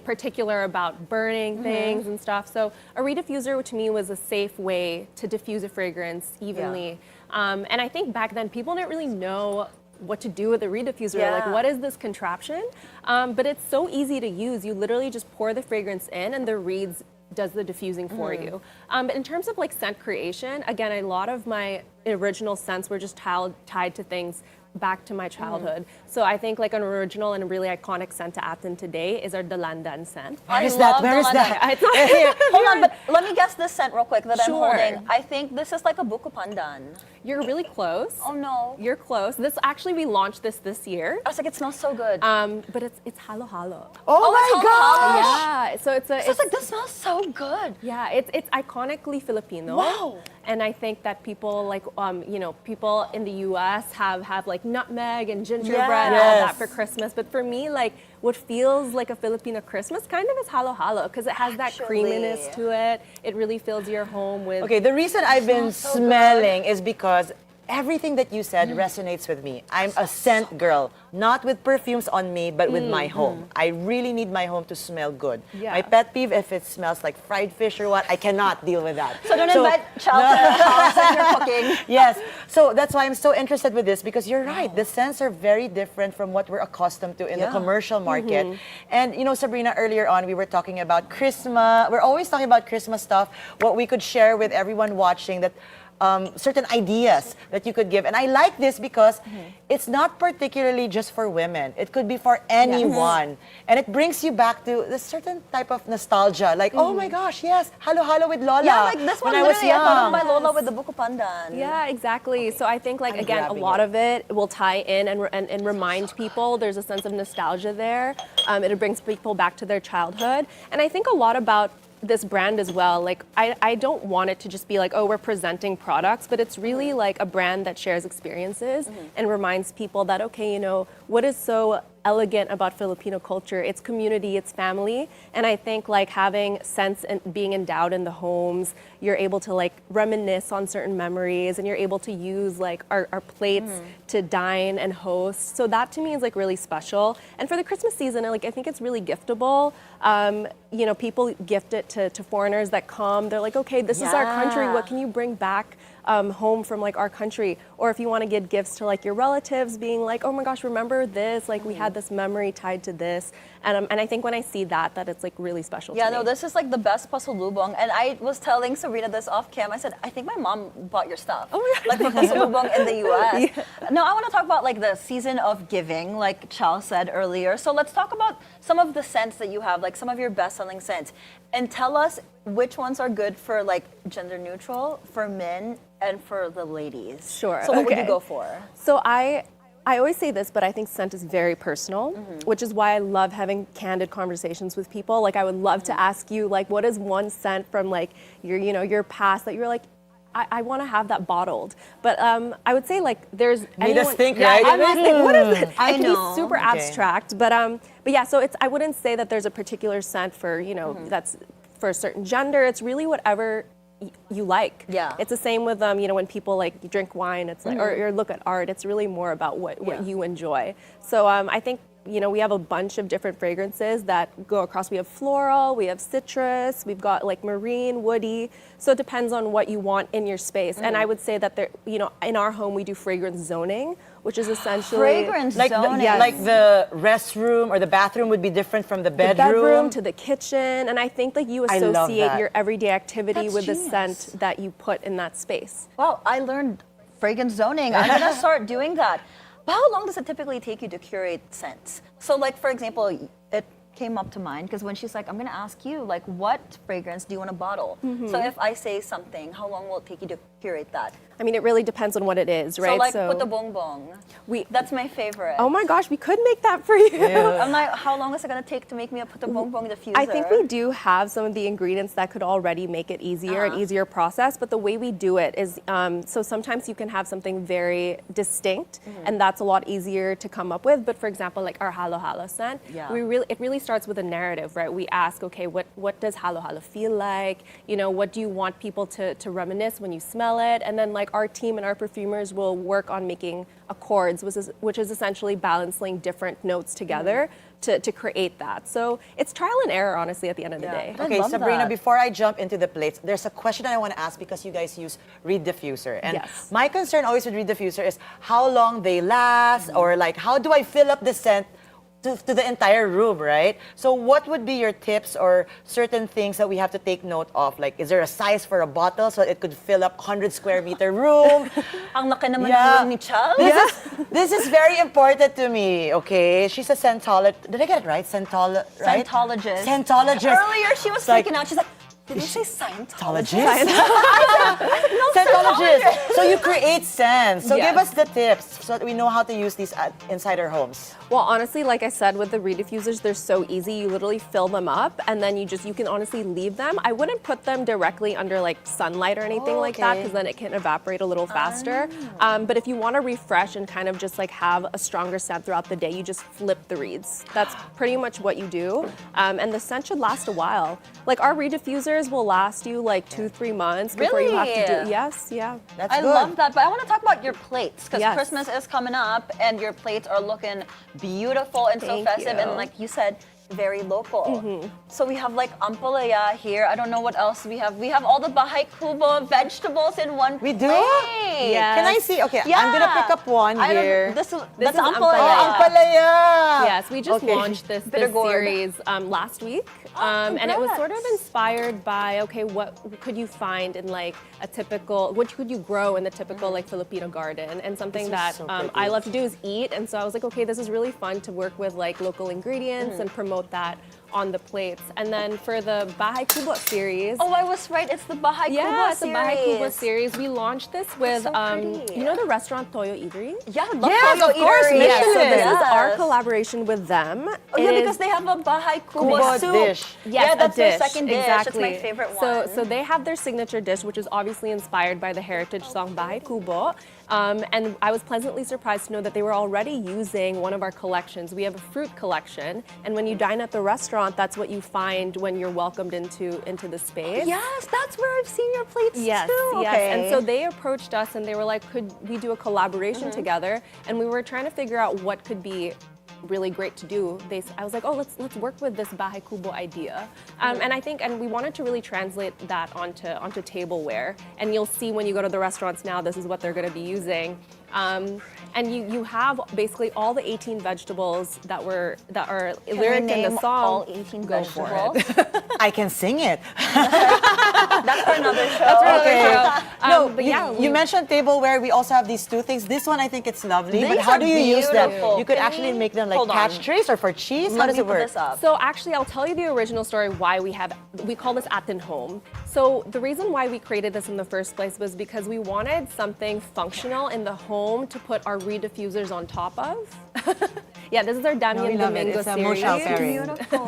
particular about burning things and stuff. So a reed diffuser to me was a safe way to diffuse a fragrance evenly. And I think back then people didn't really know what to do with a reed diffuser. Like, Yeah. what is this contraption? But it's so easy to use. You literally just pour the fragrance in and the reeds does the diffusing for you. But in terms of like scent creation, again, a lot of my original scents were just tied to things back to my childhood. So I think like an original and a really iconic scent to ATIN today is our Dalandan scent. Where is that? Where is that? It's not- Hold on, but let me guess this scent real quick that Sure. I'm holding. I think this is like a buko pandan. You're really close. Oh no. You're close. This actually, we launched this year. I was like, it smells so good. But it's halo halo. Oh my it's gosh! Yeah. So it's a So it's like, this smells so good. yeah, it's iconically Filipino. Wow. And I think that people like people in the US have like nutmeg and gingerbread and all Yes. that for Christmas. But for me, like what feels like a Filipino Christmas kind of is halo halo because it has that creaminess to it. It really fills your home with Okay, the reason I've been smelling is because everything that you said resonates with me. I'm a scent girl, not with perfumes on me, but with my home. I really need my home to smell good. Yeah. My pet peeve, if it smells like fried fish or what, I cannot deal with that. So don't invite Chal to the house if you're cooking. Yes, so that's why I'm so interested with this because you're right. The scents are very different from what we're accustomed to in the commercial market. And you know, Sabrina, earlier on we were talking about Christmas. We're always talking about Christmas stuff. What we could share with everyone watching that. Certain ideas that you could give. And I like this because it's not particularly just for women. It could be for anyone. And it brings you back to a certain type of nostalgia. Like, oh my gosh, yes, halo halo with Lola. Yeah, like this one when I was literally, I thought of young. my Lola with the buko pandan. Yeah, exactly. So I think, like, I'm again, a grabbing lot it. of it will tie in and remind people. There's a sense of nostalgia there. It brings people back to their childhood. And I think a lot about this brand as well. Like, I don't want it to just be like, oh, we're presenting products, but it's really like a brand that shares experiences and reminds people that, okay, you know, what is so elegant about Filipino culture? It's community, it's family. And I think like having scents and being endowed in the homes, you're able to like reminisce on certain memories and you're able to use like our plates to dine and host. So that to me is like really special. And for the Christmas season, like I think it's really giftable. You know, people gift it to foreigners that come. They're like, okay, this is our country. What can you bring back home from like our country? Or if you want to give gifts to like your relatives, being like, oh my gosh, remember this? Like we had this memory tied to this. And I think when I see that it's like really special to me. No, this is like the best pasalubong. And I was telling Sabrina this off cam. I said, I think my mom bought your stuff. Oh my gosh, like the pasalubong in the US. Now I want to talk about like the season of giving, like Chal said earlier. So let's talk about some of the scents that you have, like some of your best-selling scents. And tell us which ones are good for like gender neutral, for men, and for the ladies. Sure. So what would okay. you go for? So I always say this, but I think scent is very personal, which is why I love having candid conversations with people. Like I would love to ask you, like, what is one scent from like your past that you're like, I want to have that bottled. But I would say like there's Made us think, yeah, right? I'm like, what is it? I It can know. be super abstract, but yeah. So I wouldn't say that there's a particular scent for that's for a certain gender. It's really whatever you like. Yeah. It's the same with when people like drink wine. It's like or look at art. It's really more about what you enjoy. So I think we have a bunch of different fragrances that go across. We have floral, we have citrus, we've got like marine, woody. So it depends on what you want in your space. And I would say that in our home we do fragrance zoning, which is essentially Fragrance Like zoning. like the restroom or the bathroom would be different from the the bedroom. bedroom to the kitchen. And I think like you I love associate that. your everyday activity That's with the genius. scent that you put in that space. Wow, I learned fragrance zoning. I'm gonna start doing that. But how long does it typically take you to curate scents? So, like for example, came up to mind because when she's like, I'm gonna ask you, like, what fragrance do you want to bottle? So if I say something, how long will it take you to curate that? I mean, it really depends on what it is, right? So like puto bongbong. That's my favorite. Oh my gosh, we could make that for you. I'm like, how long is it gonna take to make me a puto bongbong diffuser? I think we do have some of the ingredients that could already make it easier, an easier process, but the way we do it is, so sometimes you can have something very distinct, and that's a lot easier to come up with. But for example, like our halo halo scent, it really starts with a narrative, right? We ask, okay, what does halo halo feel like? You know, what do you want people to reminisce when you smell it? And then like our team and our perfumers will work on making accords, which is essentially balancing different notes together to create that. So it's trial and error, honestly, at the end of the day. Okay, Sabrina, before I jump into the plates, there's a question I want to ask because you guys use Reed Diffuser. And my concern always with Reed Diffuser is how long they last, or like how do I fill up the scent to the entire room, right? So what would be your tips or certain things that we have to take note of? Like, is there a size for a bottle so it could fill up 100 square meter room? Ang laki naman ng room ni Chal. This is very important to me, okay? She's a scentologist. Did I get it right? Right? Scentologist. Scentologist. Earlier, she was freaking out. She's like, did you say Scientologist? Scentologist. So you create scents. So give us the tips so that we know how to use these inside our homes. Well, honestly, like I said, with the rediffusers, they're so easy. You literally fill them up, and then you can honestly leave them. I wouldn't put them directly under like sunlight or anything like that, because then it can evaporate a little faster. But if you want to refresh and kind of just like have a stronger scent throughout the day, you just flip the reeds. That's pretty much what you do. And the scent should last a while. Like our rediffusers will last you like 2-3 months before you have to do. Yes, That's I good. love that, but I want to talk about your plates because Christmas is coming up, and your plates are looking beautiful and so festive, and like you said, very local. So we have like ampalaya here. I don't know what else we have. We have all the bahay kubo vegetables in one plate. We do? Yes. Can I see? Okay, I'm gonna pick up one here. That's is ampalaya. Oh, ampalaya! Yes, we just launched this series last week. And it was sort of inspired by, okay, what could you find in like a typical, what could you grow in the typical like Filipino garden? And something that I love to do is eat. And so I was like, okay, this is really fun to work with like local ingredients and promote that on the plates. And then for the Bahay Kubo series. Oh, I was right. It's the Bahay Kubo series. Yeah, it's the Bahay Kubo series. We launched this with, you know the restaurant Toyo Eatery? Yeah, I love Toyo of course, Eatery. Yeah, so this is our collaboration with them. Oh, yeah, because they have a Bahay Kubo soup. Dish. Yes, yeah, that's a dish. their second dish. Exactly. It's my favorite one. So they have their signature dish, which is obviously inspired by the heritage song Bahay Kubo. And I was pleasantly surprised to know that they were already using one of our collections. We have a fruit collection, and when you dine at the restaurant, that's what you find when you're welcomed into the space. Yes, that's where I've seen your plates too. Yes. Okay. And so they approached us and they were like, could we do a collaboration together? And we were trying to figure out what could be really great to do. I was like, oh, let's work with this Bahay Kubo idea. And I think, and we wanted to really translate that onto tableware. And you'll see when you go to the restaurants now, this is what they're going to be using. And you have basically all the 18 vegetables that are lyric in the song. All 18 Go vegetables. for it. I can sing it. That's for another show. That's for another show. No, but yeah, you mentioned tableware. We also have these two things. This one, I think it's lovely. These But how are do you use them? beautiful. You could actually make them like Hold on. catch trays or for cheese. How Let does me it put work? this up. So actually, I'll tell you the original story why we call this ATIN home. So the reason why we created this in the first place was because we wanted something functional in the home to put our rediffusers on top of. Yeah, this is our Damian Domingo It's a series. Moshao pairing. Beautiful.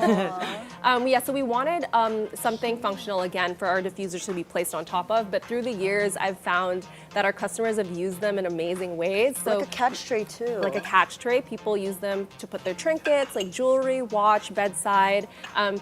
So we wanted something functional again for our diffusers to be placed on top of. But through the years, I've found that our customers have used them in amazing ways. So Like a catch tray too. like a catch tray. People use them to put their trinkets, like jewelry, watch, bedside.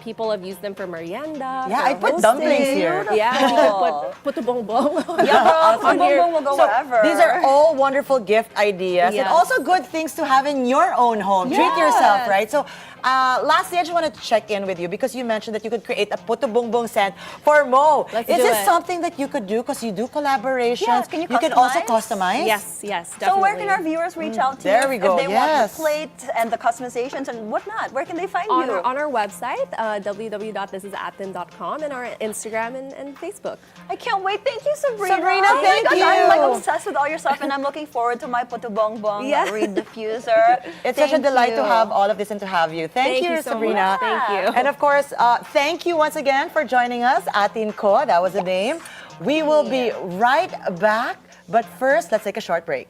People have used them for merienda. Yeah, for I put hosting. dumplings here. Yeah, you could put the bongbong. Yeah, on boom, here. boom, will go So wherever. these are all wonderful gift ideas and Yes. also good things to have in your own home. Treat yourself, right? So lastly, I just want to check in with you because you mentioned that you could create a puto bongbong scent for Mo. Let's Is do this it. something that you could do because you do collaborations? Yes, can you can also customize? customize? Yes, definitely. So where can our viewers reach out to There you we go, if they yes. want the plate and the customizations and whatnot? Where can they find you? on our website, www.thisisatin.com, and our Instagram and Facebook. I can't wait. Thank you, Sabrina. Sabrina, Oh my thank gosh, you. I'm like obsessed with all your stuff, and I'm looking forward to my puto bongbong Yeah. reed diffuser. It's such a Thank delight to you. have all of this and to have you. Thank you, so Sabrina. much. Thank you. And of course, thank you once again for joining us. ATIN Co, that was the name. We will be right back. But first, let's take a short break.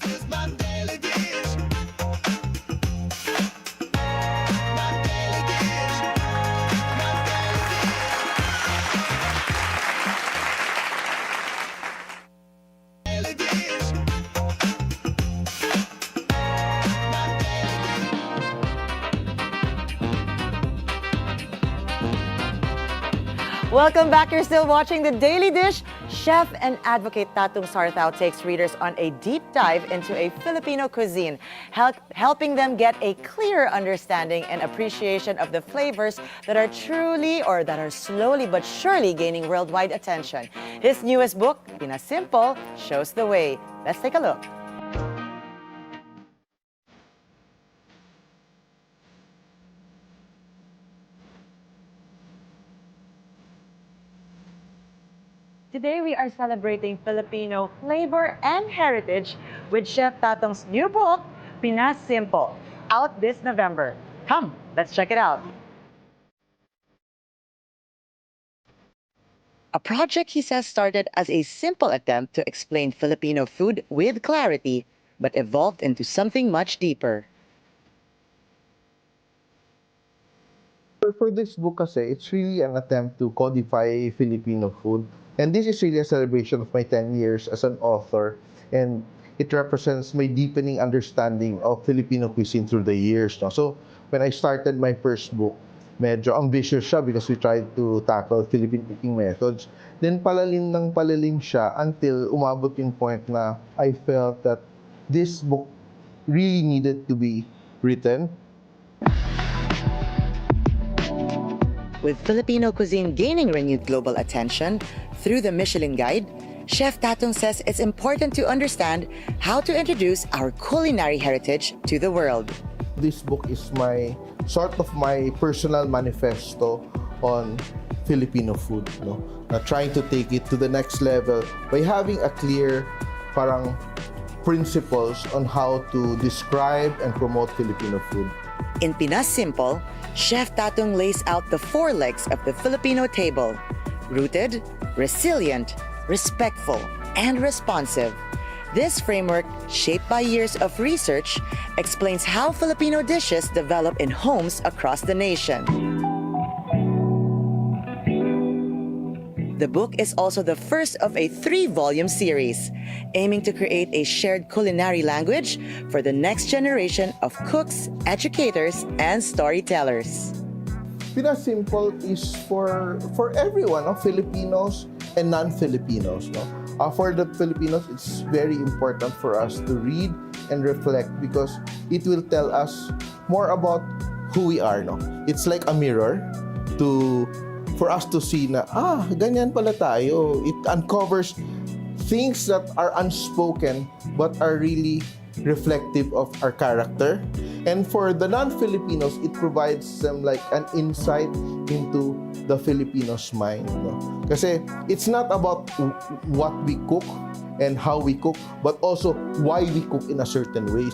This is my daily dish. My daily dish. Daily dish. Welcome back. You're still watching The Daily Dish. Chef and advocate Tatung Sarthao takes readers on a deep dive into a Filipino cuisine, helping them get a clearer understanding and appreciation of the flavors that are slowly but surely gaining worldwide attention. His newest book, Pinasimple, shows the way. Let's take a look. Today we are celebrating Filipino flavor and heritage with Chef Tatong's new book, Pinasimple, out this November. Come, let's check it out. A project he says started as a simple attempt to explain Filipino food with clarity, but evolved into something much deeper. For this book kasi, it's really an attempt to codify Filipino food. And this is really a celebration of my 10 years as an author. And it represents my deepening understanding of Filipino cuisine through the years. No? So, when I started my first book, medyo ambitious siya because we tried to tackle Philippine cooking methods. Then palalim siya until umabot yung point na I felt that this book really needed to be written. With Filipino cuisine gaining renewed global attention through the Michelin Guide, Chef Tatong says it's important to understand how to introduce our culinary heritage to the world. This book is my personal manifesto on Filipino food. No? Trying to take it to the next level by having a clear principles on how to describe and promote Filipino food. In Pinasimple, Chef Tatong lays out the 4 legs of the Filipino table: rooted, resilient, respectful, and responsive. This framework, shaped by years of research, explains how Filipino dishes develop in homes across the nation. The book is also the first of a 3-volume series, aiming to create a shared culinary language for the next generation of cooks, educators, and storytellers. Pinasimple is for everyone, Filipinos and non-Filipinos. No? For the Filipinos, it's very important for us to read and reflect because it will tell us more about who we are. No? It's like a mirror for us to see na, ganyan pala tayo. It uncovers things that are unspoken but are really reflective of our character. And for the non-Filipinos, it provides them like an insight into the Filipinos' mind. No? Kasi it's not about what we cook and how we cook, but also why we cook in a certain way.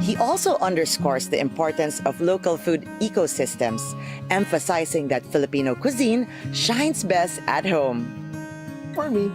He also underscores the importance of local food ecosystems, emphasizing that Filipino cuisine shines best at home. For me,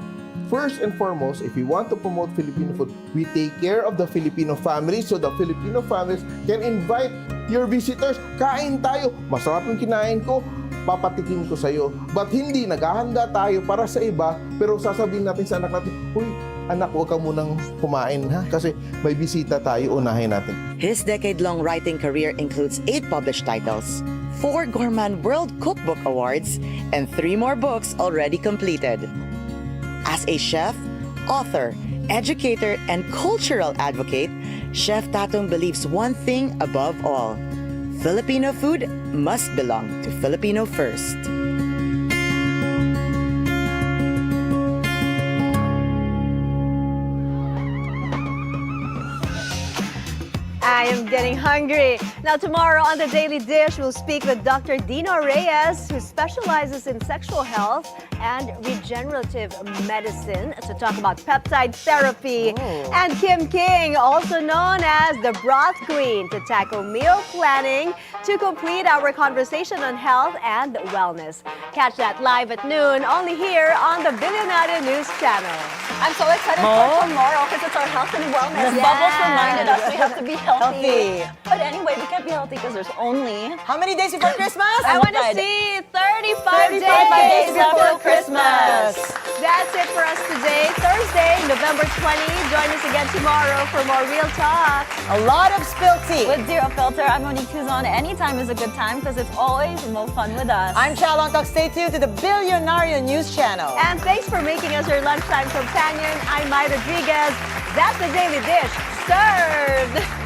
first and foremost, if we want to promote Filipino food, we take care of the Filipino families so the Filipino families can invite your visitors. Kain tayo. Masarap yung kinain ko, papatikin ko sa'yo. But hindi, naghahanda tayo para sa iba, pero sasabihin natin sa anak natin, uy, anak, huwag ka munang kumain, ha? Kasi may bisita tayo, unahin natin. His decade-long writing career includes 8 published titles, 4 Gourmand World Cookbook Awards, and 3 more books already completed. As a chef, author, educator, and cultural advocate, Chef Tatong believes one thing above all: Filipino food must belong to Filipino first. I am getting hungry. Now, tomorrow on the Daily Dish, we'll speak with Dr. Dino Reyes, who specializes in sexual health and regenerative medicine, to talk about peptide therapy. And Kim King, also known as the Broth Queen, to tackle meal planning to complete our conversation on health and wellness. Catch that live at noon, only here on the Bilyonaryo News Channel. I'm so excited for tomorrow because it's our health and wellness. Bubbles reminded us we have to be healthy. But anyway, we can't be healthy because there's only... How many days before Christmas? I want to see 35 days before Christmas. That's it for us today, Thursday, November 20. Join us again tomorrow for more Real Talk. A lot of spill tea. With Zero Filter, I'm Monique Tuzon. Anytime is a good time because it's always more fun with us. I'm Chal Lontoc. Stay tuned to the Bilyonaryo News Channel. And thanks for making us your lunchtime companion. I'm Mai Rodriguez. That's the Daily Dish. Served!